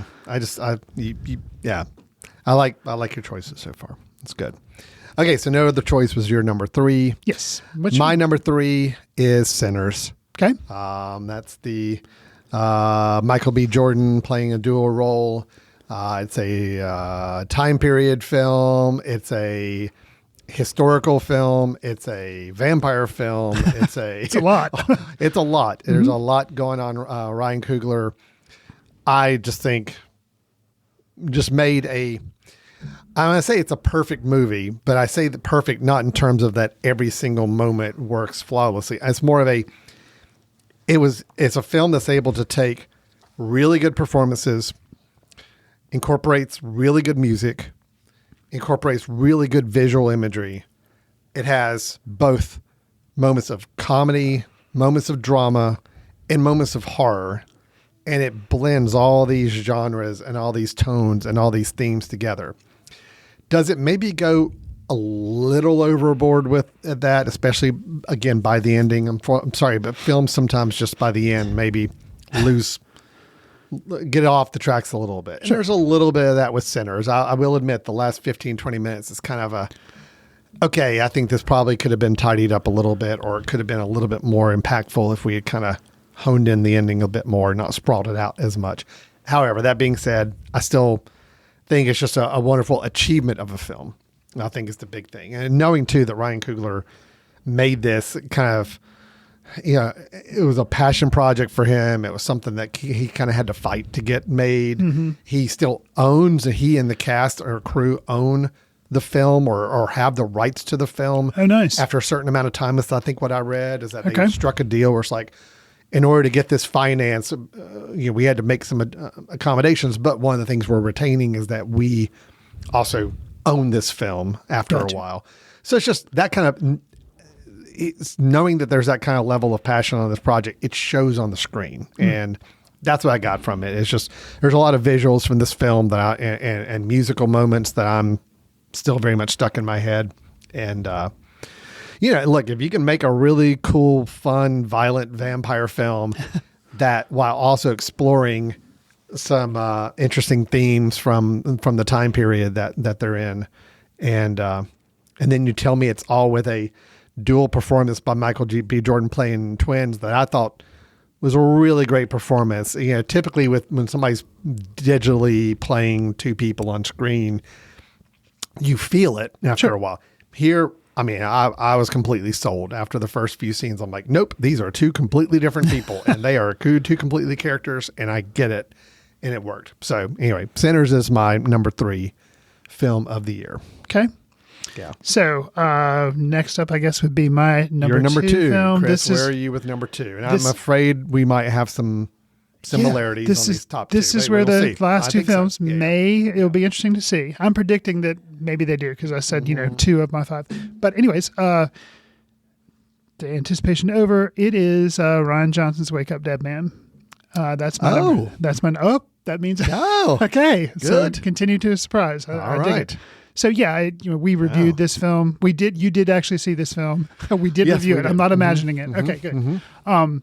I like your choices so far. It's good. Okay, so No Other Choice was your number 3. Yes. My number 3 is Sinners. Okay. That's the Michael B. Jordan playing a dual role. It's a time period film. It's a historical film. It's a vampire film. It's It's a lot. It's a lot. There's a lot going on. Ryan Coogler, I just think, just made I'm going to say it's a perfect movie, but I say the perfect not in terms of that every single moment works flawlessly. It's more of it's a film that's able to take really good performances, incorporates really good music, incorporates really good visual imagery. It has both moments of comedy, moments of drama, and moments of horror. And it blends all these genres and all these tones and all these themes together. Does it maybe go a little overboard with that, especially, again, by the ending? I'm sorry, but films sometimes just by the end maybe get off the tracks a little bit. And there's a little bit of that with Sinners. I will admit the last 15, 20 minutes is kind of okay, I think this probably could have been tidied up a little bit, or it could have been a little bit more impactful if we had kind of honed in the ending a bit more, not sprawled it out as much. However, that being said, I still think it's just a wonderful achievement of a film. I think it's the big thing. And knowing too that Ryan Coogler made this kind of, it was a passion project for him. It was something that he kind of had to fight to get made. Mm-hmm. He still owns, he and the cast or crew own the film or have the rights to the film. Oh, nice. After a certain amount of time. I think what I read is that they struck a deal where it's like, in order to get this finance, we had to make some accommodations. But one of the things we're retaining is that we also own this film after a while. So it's just that kind of, it's knowing that there's that kind of level of passion on this project, it shows on the screen. And that's what I got from it. It's just, there's a lot of visuals from this film that and musical moments that I'm still very much stuck in my head. And, look, if you can make a really cool, fun, violent vampire film that while also exploring some interesting themes from the time period that they're in, and then you tell me it's all with a dual performance by Michael B. Jordan playing twins that I thought was a really great performance. Typically when somebody's digitally playing two people on screen, you feel it after a while. Here, I was completely sold after the first few scenes. I'm like, nope, these are two completely different people and they are two completely characters, and I get it. And it worked. So anyway, Sinners is my number 3 film of the year. Okay. Yeah. So next up, I guess, would be my number 2 film. Chris, where are you with number 2? And I'm afraid we might have some similarities on these top 2. This is where the last 2 films it'll be interesting to see. I'm predicting that maybe they do because I said, 2 of my 5. But anyways, the anticipation over. It is Ryan Johnson's Wake Up Dead Man. That's my number. That means okay. Good. So continue to surprise. I dig it. So yeah, we reviewed this film. You did actually see this film. We did review it. I'm not imagining it. Okay, good. And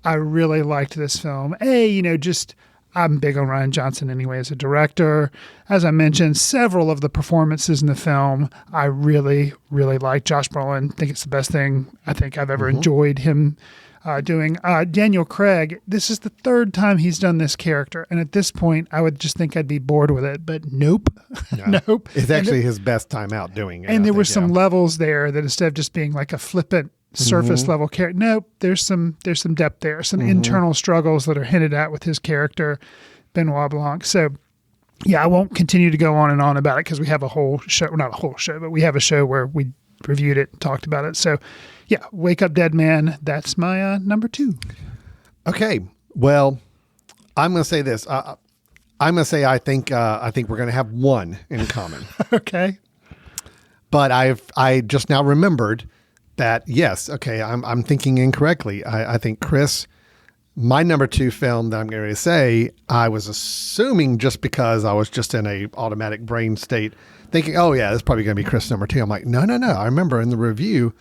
I really liked this film. I'm big on Ryan Johnson anyway as a director. As I mentioned, several of the performances in the film I really, really like. Josh Brolin, I think it's the best thing I think I've ever enjoyed him doing. Daniel Craig, this is the 3rd time he's done this character. And at this point, I would just think I'd be bored with it. But nope. Nope. It's actually his best time out doing it. And there were some levels there that instead of just being like a flippant surface level character, nope, there's some depth there, some internal struggles that are hinted at with his character, Benoit Blanc. So yeah, I won't continue to go on and on about it because we have a whole show, not a whole show, but we have a show where we reviewed it and talked about it. So yeah, Wake Up Dead Man, that's my number 2. Okay. Well, I'm going to say this. I'm going to say I think we're going to have one in common. Okay. But I just now remembered that, yes, okay, I'm thinking incorrectly. I think Chris, my number 2 film that I'm going to say, I was assuming just because I was just in a automatic brain state thinking, oh yeah, this is probably going to be Chris number 2. I'm like, no. I remember in the review,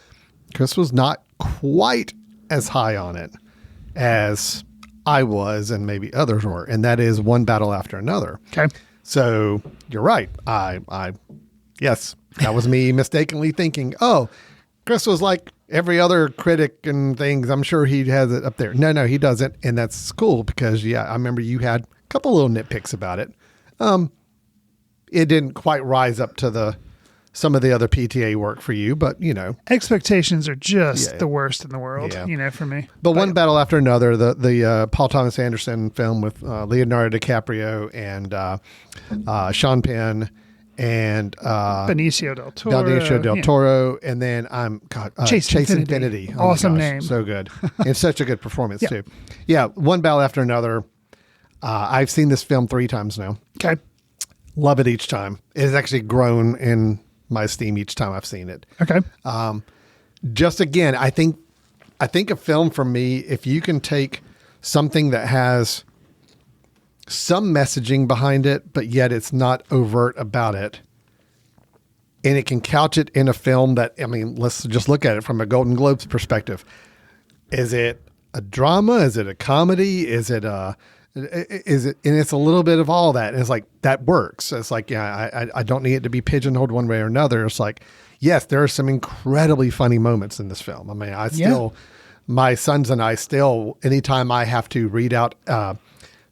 Chris was not quite as high on it as I was and maybe others were. And that is One Battle After Another. Okay. So you're right. Yes, that was me mistakenly thinking, oh, Chris was like every other critic and things. I'm sure he has it up there. No, he doesn't. And that's cool because, I remember you had a couple little nitpicks about it. It didn't quite rise up to some of the other PTA work for you, but expectations are just the worst in the world, for me. But One Battle After Another, the Paul Thomas Anderson film with Leonardo DiCaprio and Sean Penn and Benicio del Toro, and then Chase Infinity. Oh awesome name, so good, and such a good performance too. Yeah, One Battle After Another. I've seen this film 3 times now. Okay, love it each time. It has actually grown in my esteem each time I've seen it. Okay, just again, I think a film for me, if you can take something that has some messaging behind it, but yet it's not overt about it, and it can couch it in a film that, let's just look at it from a Golden Globes perspective. Is it a drama? Is it a comedy? And it's a little bit of all that. And it's like, that works. It's like, I don't need it to be pigeonholed one way or another. It's like, yes, there are some incredibly funny moments in this film. My sons and I still, anytime I have to read out,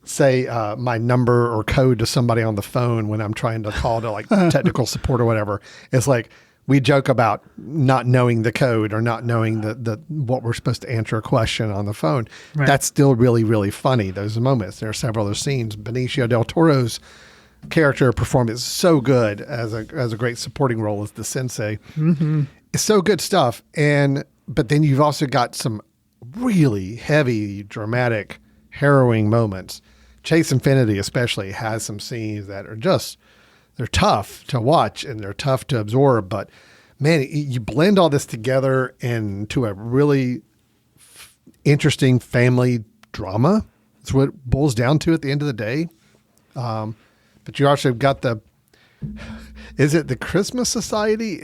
say my number or code to somebody on the phone when I'm trying to call to like technical support or whatever, it's like we joke about not knowing the code or not knowing the what we're supposed to answer a question on the phone. Right. That's still really, really funny, those moments. There are several other scenes. Benicio del Toro's character performance is so good as a great supporting role as the sensei. Mm-hmm. It's so good stuff. But then you've also got some really heavy, dramatic, harrowing moments. Chase Infinity especially has some scenes that are they're tough to watch and they're tough to absorb, but man, you blend all this together into a really interesting family drama. That's what it boils down to at the end of the day. But you also got is it the Christmas Society?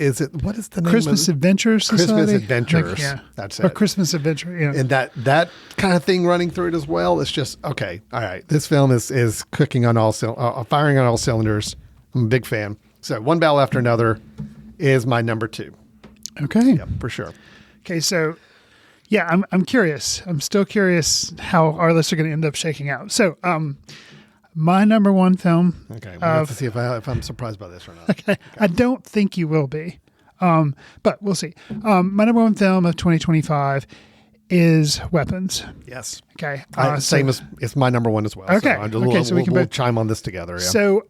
What is the name Christmas of it? Adventure Society? Christmas Adventures. Yeah. That's Or it. Christmas Adventure, yeah. And that kind of thing running through it as well. It's just, okay, all right. This film is cooking on firing on all cylinders. I'm a big fan. So One Battle After Another is my number 2. Okay. Yeah, for sure. Okay, so yeah, I'm curious. I'm still curious how our lists are going to end up shaking out. So, my number 1 film. Okay, we'll have to see if I'm surprised by this or not. Okay. I don't think you will be, but we'll see. My number 1 film of 2025 is Weapons. Yes. Okay. Same as it's my number 1 as well. Okay. So we can both chime on this together. Yeah. So,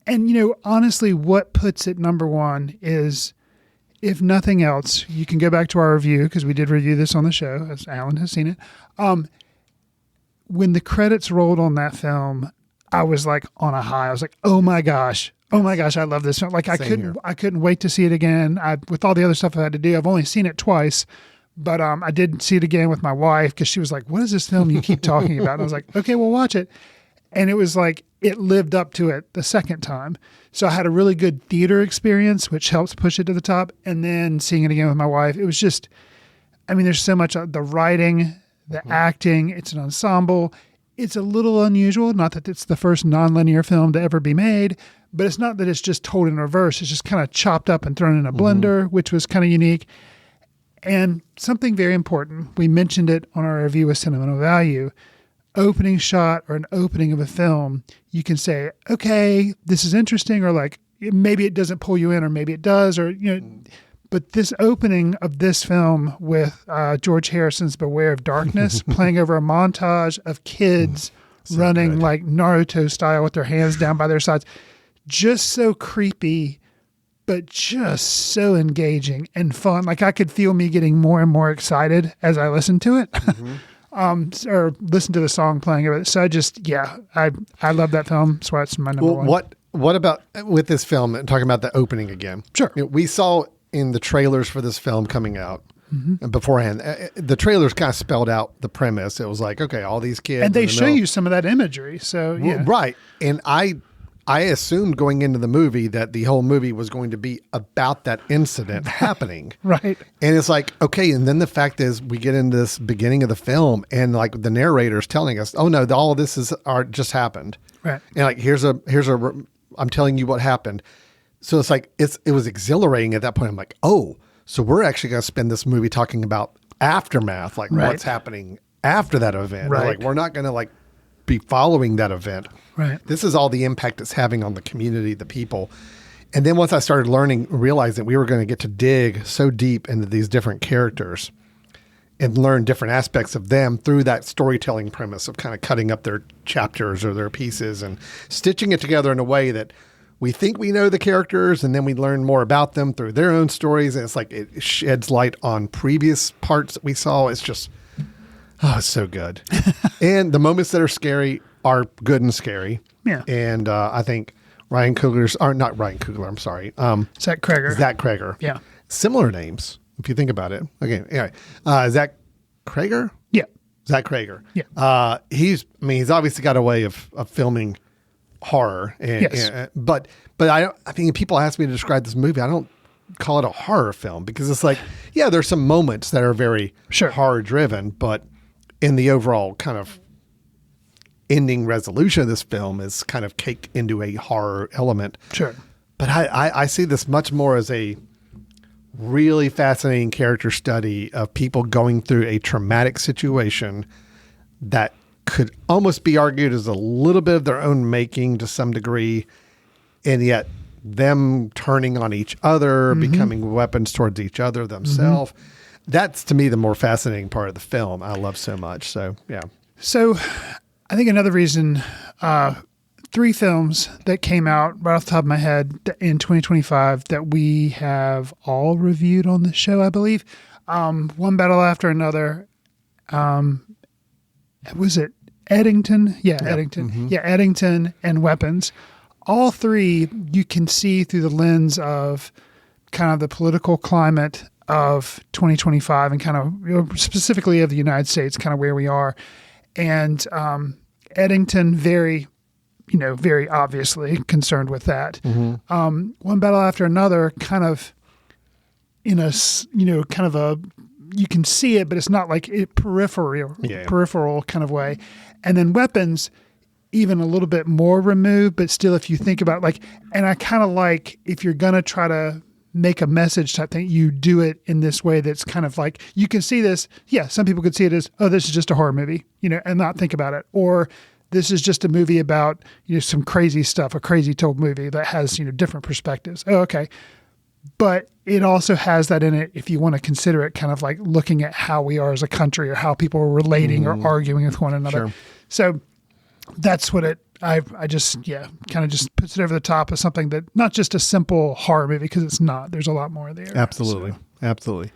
and honestly, what puts it number 1 is, if nothing else, you can go back to our review, because we did review this on the show, as Alan has seen it. When the credits rolled on that film, I was like on a high. I was like, oh my gosh, I love this film. Like I couldn't wait to see it again. With all the other stuff I had to do, I've only seen it twice, but I did see it again with my wife, because she was like, what is this film you keep talking about? And I was like, okay, we'll watch it. And it was like, it lived up to it the second time. So I had a really good theater experience, which helps push it to the top. And then seeing it again with my wife, it was just, there's so much, the writing, the acting, it's an ensemble. It's a little unusual. Not that it's the first nonlinear film to ever be made, but it's not that it's just told in reverse. It's just kind of chopped up and thrown in a blender, which was kind of unique. And something very important, we mentioned it on our review of Sentimental Value. Opening shot or an opening of a film, you can say, okay, this is interesting, or like maybe it doesn't pull you in, or maybe it does, or But this opening of this film with George Harrison's Beware of Darkness playing over a montage of kids running like Naruto style with their hands down by their sides, just so creepy, but just so engaging and fun. Like I could feel me getting more and more excited as I listened to it. Or listen to the song playing of it. So I love that film. That's why it's my number 1. What about with this film, and talking about the opening again? Sure. We saw in the trailers for this film coming out beforehand, the trailers kind of spelled out the premise. It was like, okay, all these kids. And they show you some of that imagery. So, yeah. Right. And I assumed going into the movie that the whole movie was going to be about that incident happening. Right. And it's like, okay. And then the fact is we get into this beginning of the film and like the narrator's telling us, oh no, all of this just happened. Right. And like, I'm telling you what happened. So it's like, it was exhilarating at that point. I'm like, oh, so we're actually going to spend this movie talking about aftermath, like what's happening after that event. Right. Like, we're not going to like be following that event. Right. This is all the impact it's having on the community, the people. And then once I started realizing that we were going to get to dig so deep into these different characters and learn different aspects of them through that storytelling premise of kind of cutting up their chapters or their pieces and stitching it together in a way that we think we know the characters, and then we learn more about them through their own stories. And it's like it sheds light on previous parts that we saw. It's just, it's so good. And the moments that are scary are good and scary. Yeah. And I think not Ryan Coogler, I'm sorry. Zach Cregger. Zach Cregger. Yeah. Similar names, if you think about it. Okay. Anyway, Zach Cregger? Yeah. Zach Cregger. Yeah. He's obviously got a way of filming horror. But I think people ask me to describe this movie, I don't call it a horror film, because it's like, yeah, there's some moments that are very horror driven, but in the overall kind of ending resolution of this film is kind of caked into a horror element. Sure. But I see this much more as a really fascinating character study of people going through a traumatic situation that could almost be argued as a little bit of their own making to some degree, and yet them turning on each other, becoming weapons towards each other themselves. That's, to me, the more fascinating part of the film I love so much. So, yeah. So I think another reason, 3 films that came out right off the top of my head in 2025 that we have all reviewed on the show, I believe. One Battle After Another. Was it Eddington? Yeah, yep. Eddington. Yeah, Eddington and Weapons. All 3 you can see through the lens of kind of the political climate of 2025 and kind of specifically of the United States, kind of where we are. And Eddington, very obviously concerned with that. One Battle After Another, kind of in a, kind of a, you can see it, but it's not like peripheral kind of way. And then Weapons, even a little bit more removed, but still, if you think about and I kind of like, if you're going to try to make a message type thing, you do it in this way that's kind of like, you can see this. Yeah, some people could see it as, oh, this is just a horror movie, and not think about it. Or this is just a movie about, some crazy stuff, a crazy told movie that has, different perspectives. Oh, okay. But it also has that in it if you want to consider it kind of like looking at how we are as a country or how people are relating or arguing with one another. Sure. So that's what I just, kind of just puts it over the top of something that not just a simple horror movie, because it's not. There's a lot more there. Absolutely. So. Absolutely.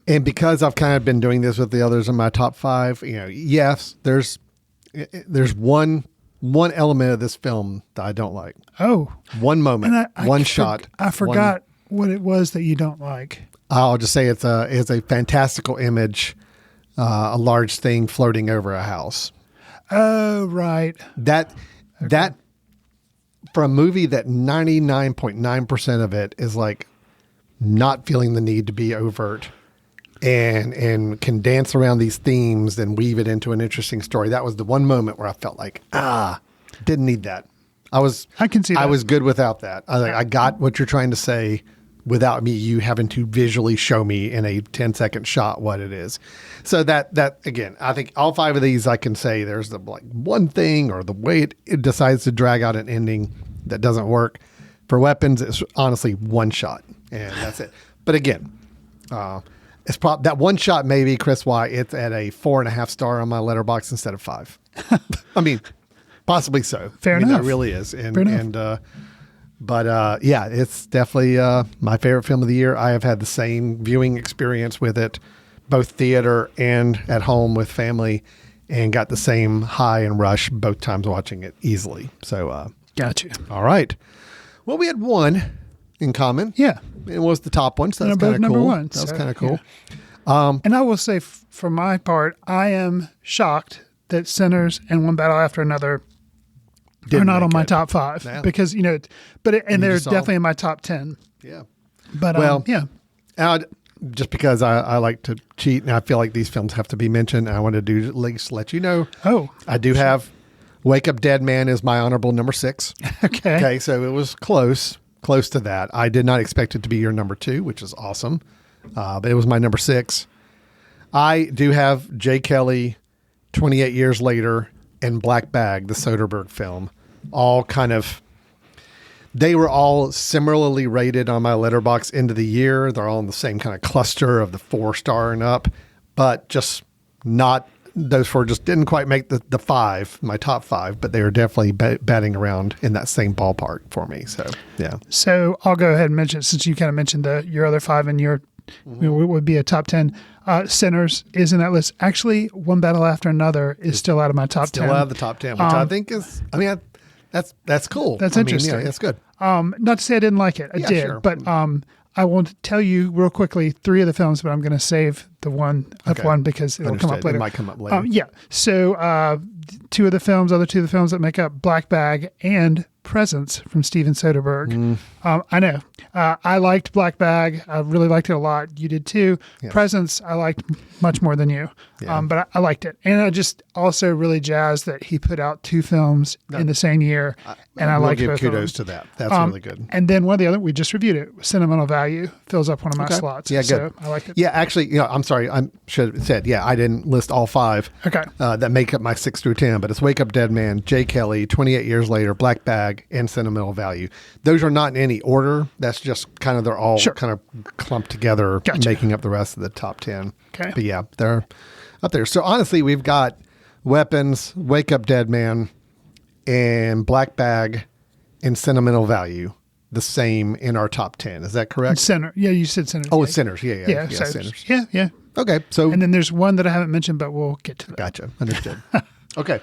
And because I've kind of been doing this with the others in my top 5, yes, there's one element of this film that I don't like. Oh. One moment, one shot. I forgot what it was that you don't like. I'll just say it's a fantastical image, a large thing floating over a house. Oh, right. That for a movie that 99.9% of it is like not feeling the need to be overt and can dance around these themes and weave it into an interesting story. That was the one moment where I felt like, didn't need that. I can see that. I was good without that. I got what you're trying to say without you having to visually show me in a 10-second shot what it is. So that again, I think all 5 of these I can say there's the one thing or the way it decides to drag out an ending that doesn't work. For Weapons, it's honestly one shot and that's it. But again, it's that one shot maybe, Chris, why it's at a 4.5 star on my letterbox instead of 5. I mean, possibly so. Fair enough. That really is. But it's definitely my favorite film of the year. I have had the same viewing experience with it, both theater and at home with family, and got the same high and rush both times watching it easily. So, got you. All right. Well, we had one in common. Yeah. It was the top one, so that's kind of cool. Number one. That was kind of cool. Yeah. And I will say, for my part, I am shocked that Sinners and One Battle After Another are not on my top 5 because, they're definitely in my top 10. Yeah. But, just because I like to cheat and I feel like these films have to be mentioned, I want to do at least let you know. Oh. I do have Wake Up Dead Man is my honorable number 6. Okay. Okay. So it was close to that. I did not expect it to be your number 2, which is awesome. But it was my number 6. I do have Jay Kelly, 28 Years Later, and Black Bag, the Soderbergh film, all they were all similarly rated on my letterbox end of the year. They're all in the same kind of cluster of the 4-star and up, but just not, those 4 just didn't quite make the 5, my top 5, but they were definitely batting around in that same ballpark for me. So, yeah. So I'll go ahead and mention, since you kind of mentioned your other 5 and your would be a top 10. Sinners is in that list. Actually, One Battle After Another is still out of my top 10. Still out of the top 10, which I think is, that's cool. That's interesting. That's good. Not to say I didn't like it. I did. Sure. But I won't tell you real quickly 3 of the films, but I'm going to save the one because it'll come up later. It might come up later. Yeah. So other 2 of the films that make up Black Bag and Presence from Steven Soderbergh. I know. I liked Black Bag. I really liked it a lot. You did too. Yes. Presence, I liked much more than you. Yeah. But I liked it. And I just also really jazzed that he put out 2 films in the same year. And I liked both of them. Kudos to that. That's really good. And then one of the other, we just reviewed it, Sentimental Value, fills up one of my slots. Yeah, good. So I liked it. Yeah, actually, I'm sorry. I should have said, I didn't list all 5 that make up my 6 through 10, but it's Wake Up Dead Man, Jay Kelly, 28 Years Later, Black Bag, and Sentimental Value. Those are not in any order. That's just kind of, they're all kind of clumped together, making up the rest of the top 10. Okay. But yeah, they're up there. So honestly, we've got Weapons, Wake Up Dead Man, and Black Bag, and Sentimental Value the same in our top 10. Is that correct? Yeah, you said Sinners. Oh, it's Sinners. Yeah, so Sinners. Yeah. Okay, so and then there's one that I haven't mentioned, but we'll get to that. Gotcha. Understood. Okay,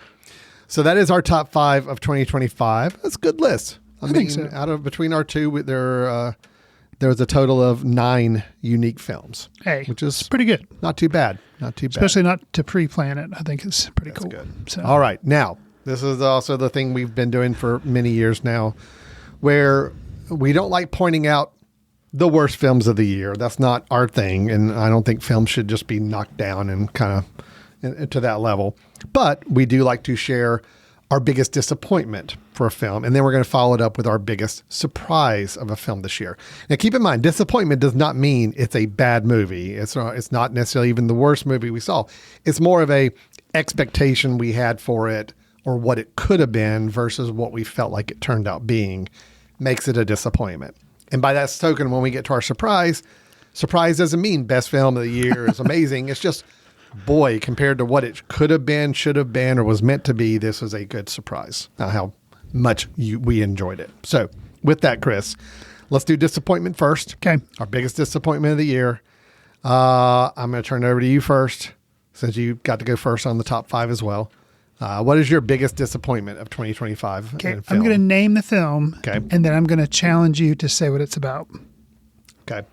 so that is our top 5 of 2025. That's a good list. I mean, think so. Between our 2, there was a total of 9 unique films. Hey, which is it's pretty good. Not too bad. Not too bad. Especially not to pre-plan it. I think it's pretty That's cool. good. So. All right. Now, this is also the thing we've been doing for many years now, where we don't like pointing out the worst films of the year. That's not our thing. And I don't think films should just be knocked down and kind of to that level. But we do like to share our biggest disappointment for a film. And then we're going to follow it up with our biggest surprise of a film this year. Now, keep in mind, disappointment does not mean it's a bad movie. It's not necessarily even the worst movie we saw. It's more of a expectation we had for it or what it could have been versus what we felt like it turned out being makes it a disappointment. And by that token, when we get to our surprise doesn't mean best film of the year is amazing. It's just, boy, compared to what it could have been, should have been, or was meant to be, this was a good surprise. How much we enjoyed it. So with that, Chris, let's do disappointment first. Okay. Our biggest disappointment of the year. I'm going to turn it over to you first, since you got to go first on the top 5 as well. What is your biggest disappointment of 2025? Okay. I'm going to name the film. Okay. And then I'm going to challenge you to say what it's about. Okay.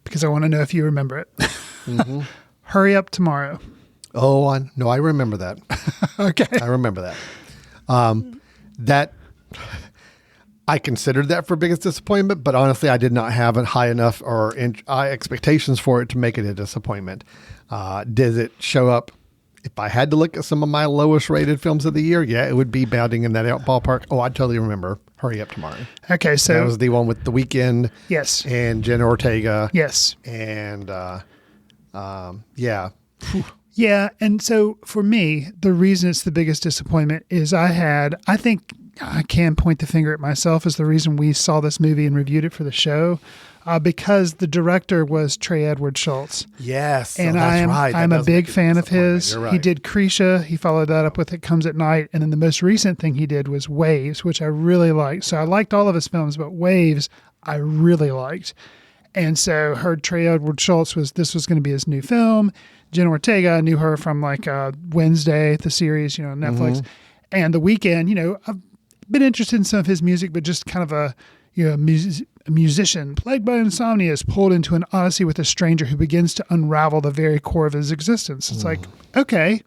Because I want to know if you remember it. Mm-hmm. Hurry Up Tomorrow. Oh, I remember that. Okay. I remember that. That I considered that for biggest disappointment, but honestly, I did not have it high enough or high expectations for it to make it a disappointment. Did it show up? If I had to look at some of my lowest rated films of the year, yeah, it would be bounding in that ballpark. Oh, I totally remember Hurry Up Tomorrow. Okay, so that was the one with The Weeknd. Yes. And Jenna Ortega. Yes. And yeah. Yeah, and so for me, the reason it's the biggest disappointment is I think I can point the finger at myself as the reason we saw this movie and reviewed it for the show, because the director was Trey Edward Schultz. Yes, and that's right. I'm a big fan of his. Right. He did Krisha. He followed that up with It Comes at Night, and then the most recent thing he did was Waves, which I really liked. So I liked all of his films, but Waves I really liked. And so heard Trey Edward Schultz this was going to be his new film. Jenna Ortega, I knew her from like Wednesday, the series, Netflix. Mm-hmm. And The Weeknd, I've been interested in some of his music, but just kind of a musician plagued by insomnia is pulled into an odyssey with a stranger who begins to unravel the very core of his existence. It's like, okay,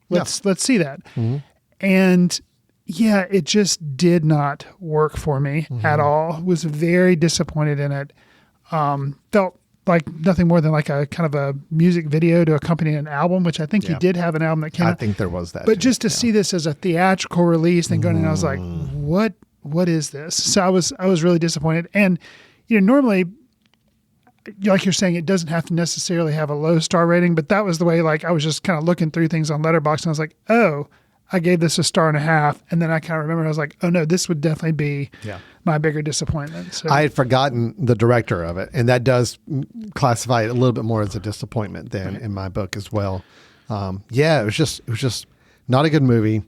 let's see that. Mm-hmm. And yeah, it just did not work for me at all. Was very disappointed in it. Felt like nothing more than like a kind of a music video to accompany an album, which I think he did have an album that came out. I think there was that. But just to see this as a theatrical release, then going in, I was like, what is this? So I was really disappointed. And, normally, like you're saying, it doesn't have to necessarily have a low star rating, but that was the way, like, I was just kind of looking through things on Letterboxd and I was like, oh, I gave this 1.5 stars. And then I kind of remember, I was like, oh no, this would definitely be my bigger disappointment. So I had forgotten the director of it, and that does classify it a little bit more as a disappointment than in my book as well. It was just not a good movie.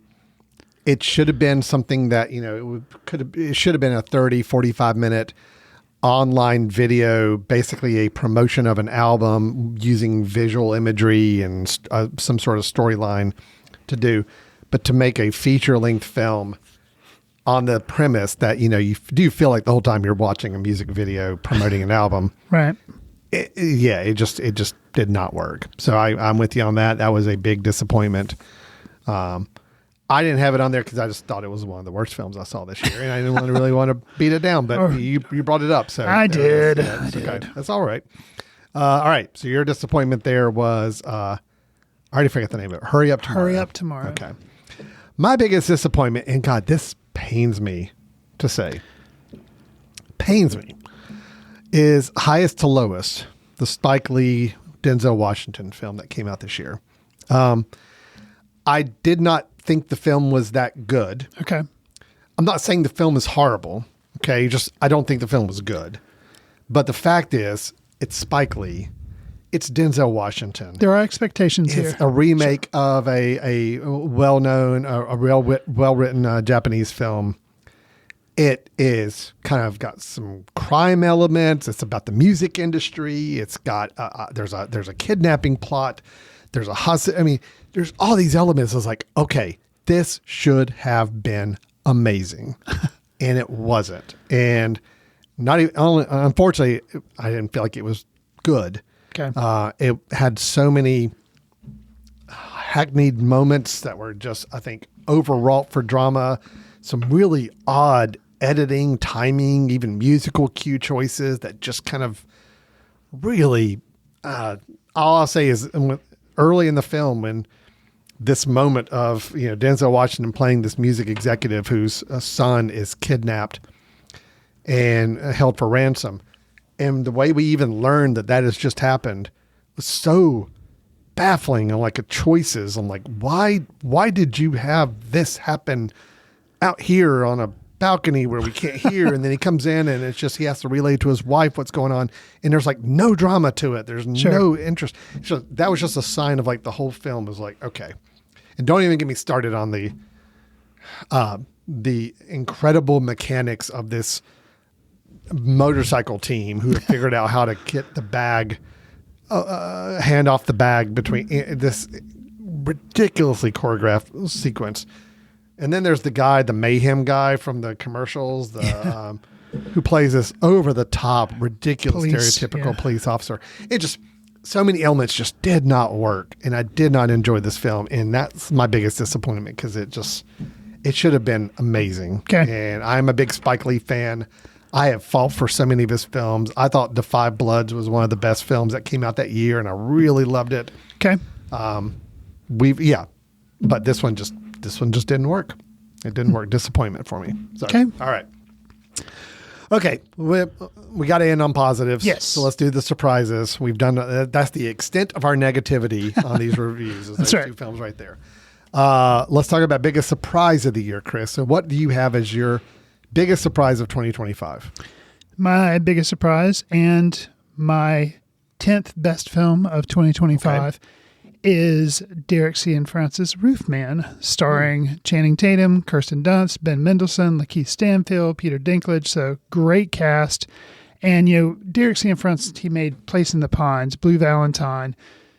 It should have been something that, it should have been a 30, 45 minute online video, basically a promotion of an album using visual imagery and some sort of storyline to do. But to make a feature-length film on the premise that, you do feel like the whole time you're watching a music video promoting an album. Right. It just did not work. So I'm with you on that. That was a big disappointment. I didn't have it on there because I just thought it was one of the worst films I saw this year. And I didn't really want to beat it down, but you brought it up. So I did. Okay. That's all right. All right. So your disappointment there was, I already forgot the name of it. Hurry Up Tomorrow. Hurry Up Tomorrow. Okay. My biggest disappointment, and God, this pains me to say, is Highest to Lowest, the Spike Lee, Denzel Washington film that came out this year. I did not think the film was that good. Okay. I'm not saying the film is horrible. Okay. I don't think the film was good. But the fact is, it's Spike Lee. It's Denzel Washington. There are expectations here. It's a remake of a well-known, well-written Japanese film. It is kind of got some crime elements. It's about the music industry. It's got there's a kidnapping plot. There's a hustle. I mean, there's all these elements. I was like, okay, this should have been amazing, and it wasn't. And not even, unfortunately, I didn't feel like it was good. Okay. It had so many hackneyed moments that were just, I think, overwrought for drama. Some really odd editing, timing, even musical cue choices that just kind of really, all I'll say is early in the film when this moment of, Denzel Washington playing this music executive whose son is kidnapped and held for ransom. And the way we even learned that has just happened was so baffling and like choices. I'm like, why did you have this happen out here on a balcony where we can't hear? And then he comes in and it's just, he has to relay to his wife what's going on. And there's like no drama to it. There's no interest. So that was just a sign of like the whole film was like, okay. And don't even get me started on the incredible mechanics of this motorcycle team who figured out how to get the bag, hand off the bag between this ridiculously choreographed sequence. And then there's the guy, the mayhem guy from the commercials, who plays this over the top, ridiculous, stereotypical police officer. It just, so many elements just did not work. And I did not enjoy this film. And that's my biggest disappointment because it should have been amazing. Okay. And I'm a big Spike Lee fan. I have fought for so many of his films. I thought Da 5 Bloods was one of the best films that came out that year, and I really loved it. Okay. But this one just didn't work. It didn't work. Disappointment for me. So, Okay. All right. Okay. We got to end on positives. Yes. So let's do the surprises. We've done, that's the extent of our negativity on these reviews. Is That's those right. two films right there. Let's talk about biggest surprise of the year, Chris. So what do you have as your biggest surprise of 2025? My biggest surprise and my 10th best film of 2025 is Derek C. and Francis Roofman, starring Channing Tatum, Kirsten Dunst, Ben Mendelsohn, Lakeith Stanfield, Peter Dinklage. So great cast. And, Derek C. and Francis, he made Place in the Pines, Blue Valentine.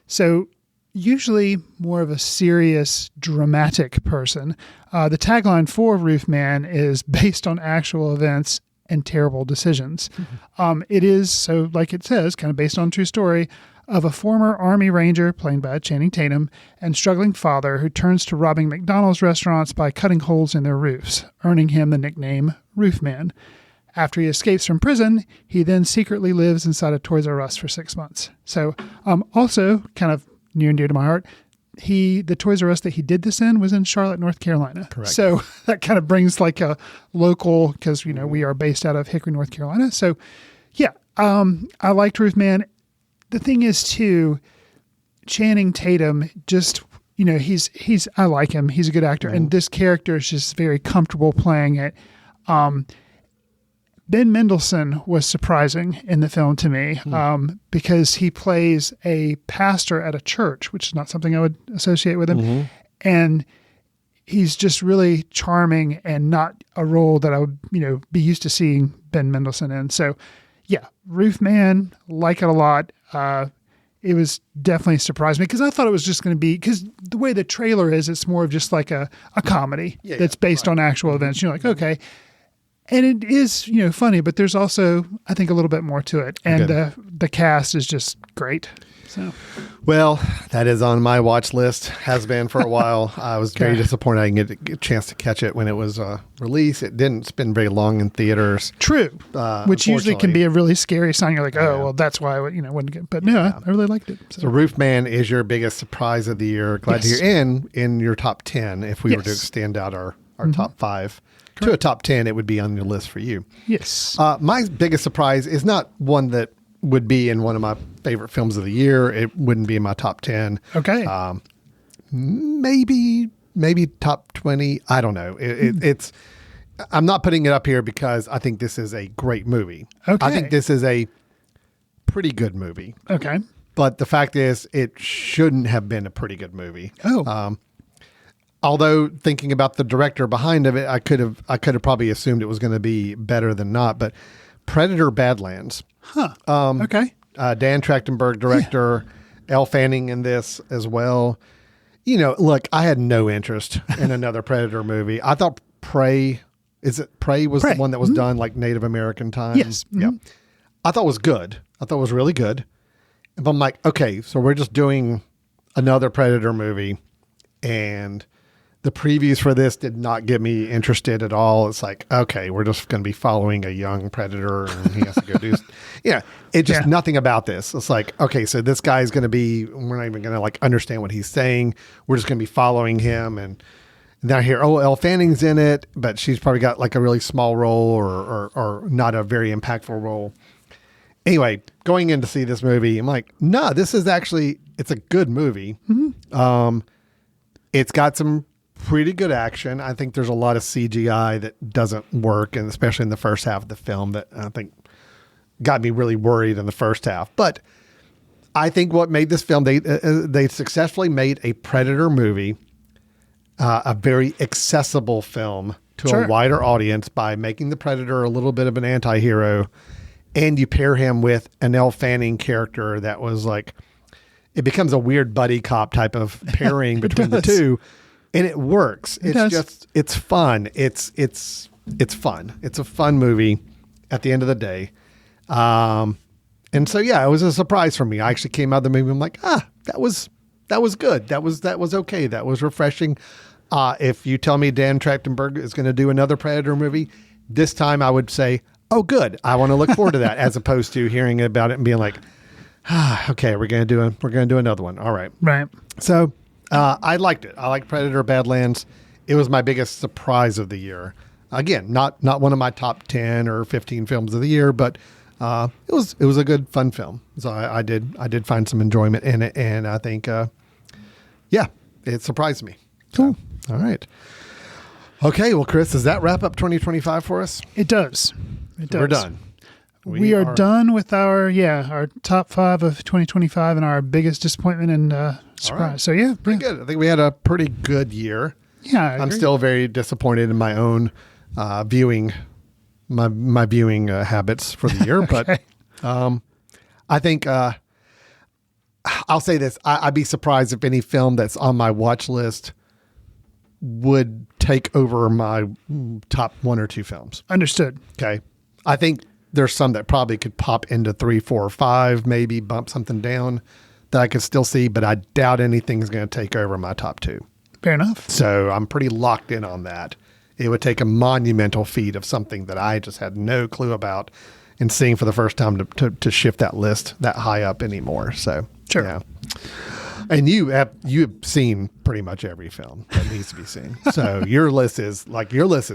So usually more of a serious, dramatic person. The tagline for Roofman is based on actual events and terrible decisions. Mm-hmm. It is, so like it says, kind of based on a true story of a former Army Ranger, played by Channing Tatum, and struggling father who turns to robbing McDonald's restaurants by cutting holes in their roofs, earning him the nickname Roofman. After he escapes from prison, he then secretly lives inside a Toys R Us for 6 months. So also kind of near and dear to my heart, the Toys R Us that he did this in was in Charlotte, North Carolina. Correct. So that kind of brings like a local, because, we are based out of Hickory, North Carolina. So yeah, I liked Roofman. The thing is too, Channing Tatum just, he's I like him. He's a good actor. Mm-hmm. And this character is just very comfortable playing it. Ben Mendelsohn was surprising in the film to me because he plays a pastor at a church, which is not something I would associate with him. Mm-hmm. And he's just really charming and not a role that I would, be used to seeing Ben Mendelsohn in. So yeah, Roofman, like it a lot. It was definitely surprised me because I thought it was just going to be, because the way the trailer is, it's more of just like a comedy that's based on actual events. You're like, okay. And it is, funny, but there's also, I think, a little bit more to it. And the cast is just great. So, well, that is on my watch list. Has been for a while. I was very disappointed I didn't get a chance to catch it when it was released. It didn't spend very long in theaters. True, which usually can be a really scary sign. You're like, well, that's why I wouldn't get. But no, I really liked it. So Roofman is your biggest surprise of the year. Glad to hear in your top 10. If we were to extend out our top 5 to a top 10, it would be on your list for you. Yes. My biggest surprise is not one that would be in one of my favorite films of the year. It wouldn't be in my top 10. Okay. Maybe top 20. I don't know. It's, I'm not putting it up here because I think this is a great movie. Okay. I think this is a pretty good movie. Okay. But the fact is, it shouldn't have been a pretty good movie. Oh. Although thinking about the director behind it, I could have probably assumed it was going to be better than not. But Predator: Badlands. Huh. Okay. Dan Trachtenberg, director, Elle Fanning in this as well. Look, I had no interest in another Predator movie. I thought Prey Is it Prey was Prey. the one that was done like Native American time? Yes. Yeah. I thought it was good. I thought it was really good. But I'm like, okay, so we're just doing another Predator movie, and the previews for this did not get me interested at all. It's like, okay, we're just going to be following a young Predator, and he has to go do, it's just nothing about this. It's like, okay, so this guy's going to be, we're not even going to like understand what he's saying. We're just going to be following him. And then I hear, oh, Elle Fanning's in it, but she's probably got like a really small role or not a very impactful role. Anyway, going in to see this movie, I'm like, no, this is actually, it's a good movie. It's got some pretty good action. I think there's a lot of CGI that doesn't work, and especially in the first half of the film that I think got me really worried in the first half. But I think what made this film, they successfully made a Predator movie, a very accessible film to a wider audience by making the Predator a little bit of an anti-hero. And you pair him with an Elle Fanning character that was like, it becomes a weird buddy cop type of pairing between the two. And it works. It's fun. It's fun. It's a fun movie at the end of the day. And so, yeah, it was a surprise for me. I actually came out of the movie. I'm like, that was good. That was okay. That was refreshing. If you tell me Dan Trachtenberg is going to do another Predator movie, this time I would say, oh, good. I want to look forward to that, as opposed to hearing about it and being like, okay, we're going to do another one. All right. Right. So I liked it. I liked Predator Badlands. It was my biggest surprise of the year. Again, not one of my top 10 or 15 films of the year, but it was a good, fun film. So I did find some enjoyment in it, and I think, it surprised me. Cool. So, all right. Okay, well, Chris, does that wrap up 2025 for us? It does. It does. We're done. We are done with our top 5 of 2025 and our biggest disappointment and surprise. Right. So yeah, pretty good. I think we had a pretty good year. Yeah, I'm still very disappointed in my own viewing habits for the year, Okay. but I think I'll say this: I'd be surprised if any film that's on my watch list would take over my top 1 or 2 films. Understood. Okay. I think there's some that probably could pop into 3, 4, or 5, maybe bump something down that I could still see, but I doubt anything's going to take over my top 2. Fair enough. So I'm pretty locked in on that. It would take a monumental feat of something that I just had no clue about and seeing for the first time to shift that list that high up anymore. So, sure. Yeah. And you've seen pretty much every film that needs to be seen. So your list is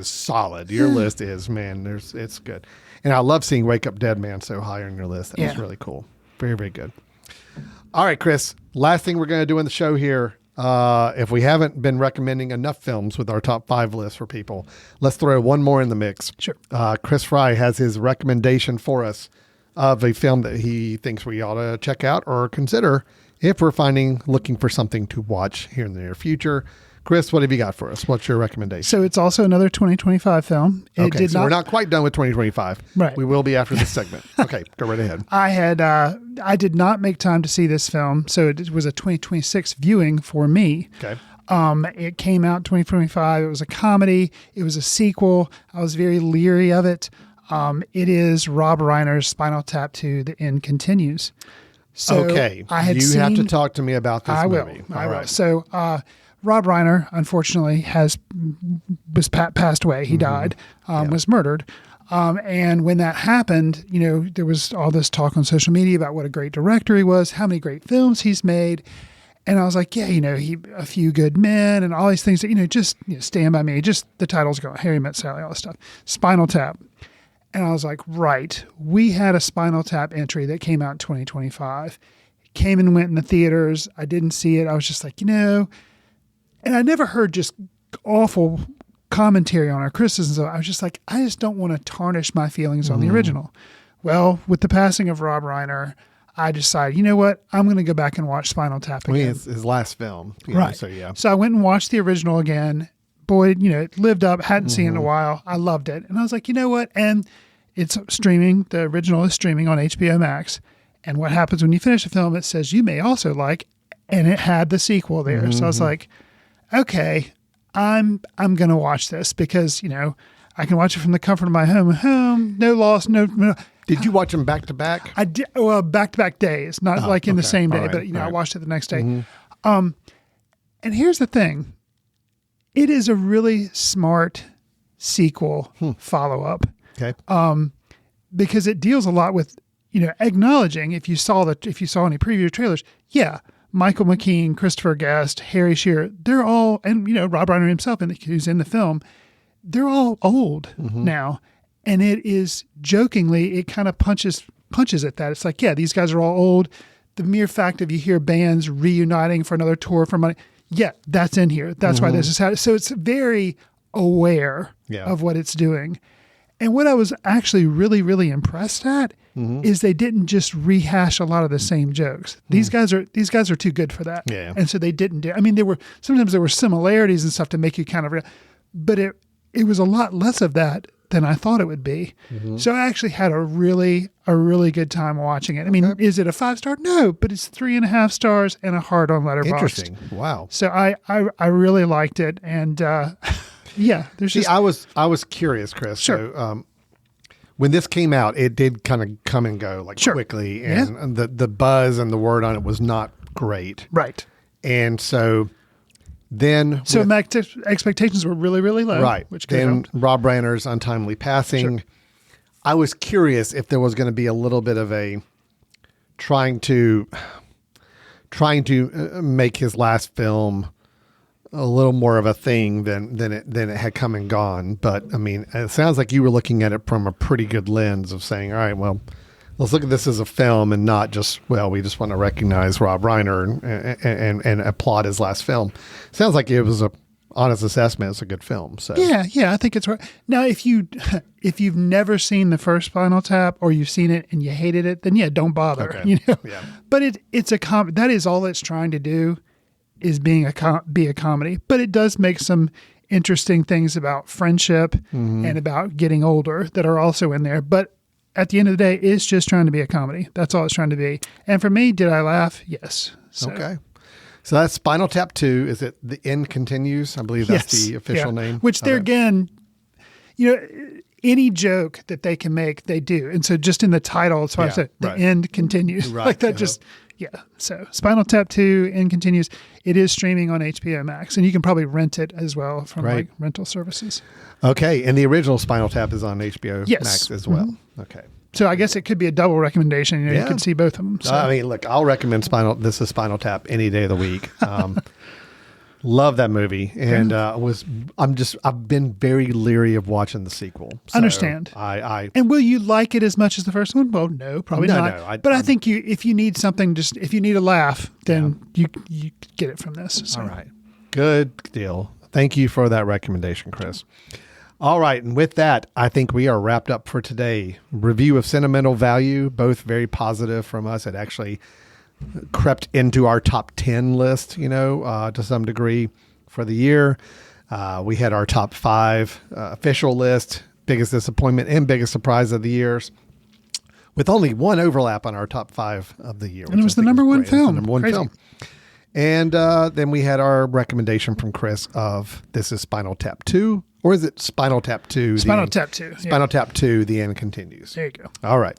solid. Your list is, man, it's good. And I love seeing Wake Up Dead Man so high on your list. That was really cool. Very, very good. All right, Chris, last thing we're going to do in the show here, if we haven't been recommending enough films with our top 5 list for people, let's throw one more in the mix. Sure. Chris Fry has his recommendation for us of a film that he thinks we ought to check out or consider if we're looking for something to watch here in the near future. Chris, what have you got for us? What's your recommendation? So it's also another 2025 film. We're not quite done with 2025. Right. We will be after this segment. Okay, go right ahead. I did not make time to see this film, so it was a 2026 viewing for me. Okay. It came out 2025. It was a comedy. It was a sequel. I was very leery of it. It is Rob Reiner's Spinal Tap 2: The End Continues. So okay. Have to talk to me about this movie. I will. So Rob Reiner, unfortunately, was passed away. He died, was murdered. And when that happened, there was all this talk on social media about what a great director he was, how many great films he's made. And I was like, A Few Good Men and all these things that, just Stand By Me, just the titles go, Harry Met Sally, all this stuff. Spinal Tap. And I was like, right, we had a Spinal Tap entry that came out in 2025. It came and went in the theaters. I didn't see it. I was just like, and I never heard just awful commentary on our criticisms. I was just like, I just don't want to tarnish my feelings on the original. Well, with the passing of Rob Reiner, I decided, you know what? I'm going to go back and watch Spinal Tap again. It's his last film. Right. So, yeah. So I went and watched the original again. Boy, it lived up. Hadn't seen it in a while. I loved it. And I was like, you know what? And it's streaming. The original is streaming on HBO Max. And what happens when you finish a film, it says you may also like, and it had the sequel there. So I was like, okay, I'm going to watch this because, I can watch it from the comfort of my home. No loss, no. Did you watch them back to back? I did, well, back-to-back days, not like in the okay. same day, All right. but I All right. watched it the next day. And here's the thing. It is a really smart sequel follow-up Okay. because it deals a lot with, acknowledging if you saw any preview trailers, Michael McKean, Christopher Guest, Harry Shearer, they're all, and Rob Reiner himself, who's in the film, they're all old now. And it is jokingly, it kind of punches at that. It's like, these guys are all old. The mere fact of you hear bands reuniting for another tour for money, that's in here. That's why this is how. So it's very aware of what it's doing. And what I was actually really, really impressed at is they didn't just rehash a lot of the same jokes. These guys are too good for that. Yeah. And so they didn't do. I mean, sometimes there were similarities and stuff to make you kind of, but it was a lot less of that than I thought it would be. So I actually had a really good time watching it. I mean, is it a 5-star? No, but it's 3.5 stars and a heart on Letterboxd. Interesting. Wow. So I really liked it, and there's just I was curious, Chris. Sure. So, when this came out, it did kind of come and go Sure. quickly, and the buzz and the word on it was not great. right. And so then, So my expectations were really, really low. right, Which could then help. Rob Reiner's untimely passing. I was curious if there was going to be a little bit of a trying to make his last film a little more of a thing than it had come and gone. But I mean, it sounds like you were looking at it from a pretty good lens of saying, all right, well, let's look at this as a film and not just, we just want to recognize Rob Reiner and applaud his last film. Sounds like it was a honest assessment. It's a good film. So Yeah, I think it's right. Now, if you've never seen the first Spinal Tap or you've seen it and you hated it, then don't bother. Okay. Yeah. But it's a that is all it's trying to do is be a comedy. But it does make some interesting things about friendship and about getting older that are also in there. But at the end of the day, it's just trying to be a comedy. That's all it's trying to be. And for me, did I laugh? Yes. So, Okay. So that's Spinal Tap 2. Is it The End Continues? I believe that's the official name. Which they're, again, any joke that they can make, they do. And so just in the title, it's why I said The End Continues. Right. Like that So Spinal Tap 2, End Continues. It is streaming on HBO Max. And you can probably rent it as well from like rental services. Okay. And the original Spinal Tap is on HBO Yes. Max as well. Okay. So I guess it could be a double recommendation. You can see both of them. So. I mean, look, I'll recommend Spinal Tap any day of the week. Love that movie, and I've been very leary of watching the sequel. So Understand. And will you like it as much as the first one? Well, no, probably not. No, but I think if you need something, if you need a laugh, then you get it from this. So. All right, good deal. Thank you for that recommendation, Chris. All right, and with that, I think we are wrapped up for today. Review of Sentimental Value, both very positive from us. It actually crept into our top 10 list, to some degree for the year. We had our top 5 official list, biggest disappointment and biggest surprise of the years, with only one overlap on our top 5 of the year. And it was the number one film. Number one Crazy. film. And then we had our recommendation from Chris of this is Spinal Tap 2, or is it Spinal Tap 2? Spinal Tap 2. Spinal Tap 2, The End Continues. There you go. All right.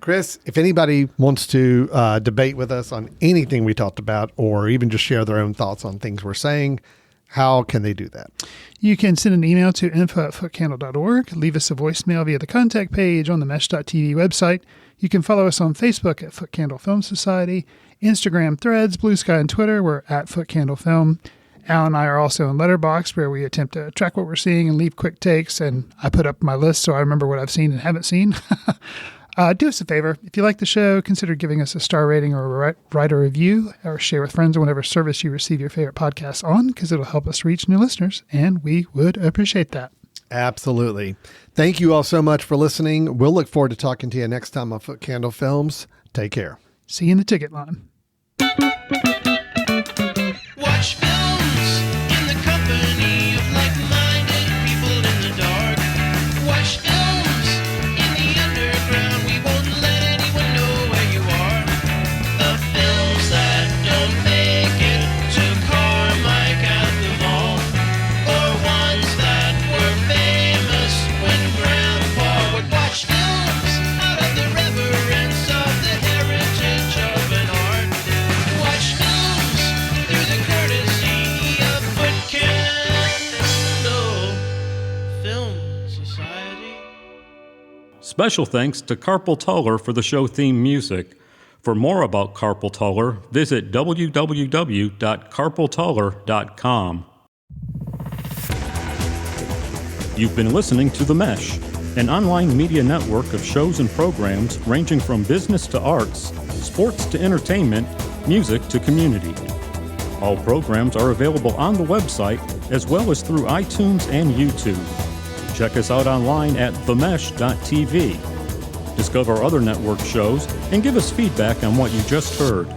Chris, if anybody wants to debate with us on anything we talked about, or even just share their own thoughts on things we're saying, how can they do that? You can send an email to info@footcandle.org, leave us a voicemail via the contact page on the mesh.tv website. You can follow us on Facebook at Foot Candle Film Society, Instagram, Threads, Blue Sky, and Twitter. We're at Foot Candle Film. Al and I are also in Letterboxd, where we attempt to track what we're seeing and leave quick takes. And I put up my list so I remember what I've seen and haven't seen. Do us a favor. If you like the show, consider giving us a star rating or write a review or share with friends on whatever service you receive your favorite podcasts on, because it'll help us reach new listeners, and we would appreciate that. Absolutely. Thank you all so much for listening. We'll look forward to talking to you next time on Foot Candle Films. Take care. See you in the ticket line. Watch films in the company of like-minded people in the dark. Watch films in the underground. We won't let anyone know where you are. The films that don't make it to Carmike at the mall, or ones that were famous Special thanks to Carpal Tuller for the show theme music. For more about Carpal Tuller, visit www.carpaltuller.com. You've been listening to The Mesh, an online media network of shows and programs ranging from business to arts, sports to entertainment, music to community. All programs are available on the website as well as through iTunes and YouTube. Check us out online at themesh.tv. Discover other network shows and give us feedback on what you just heard.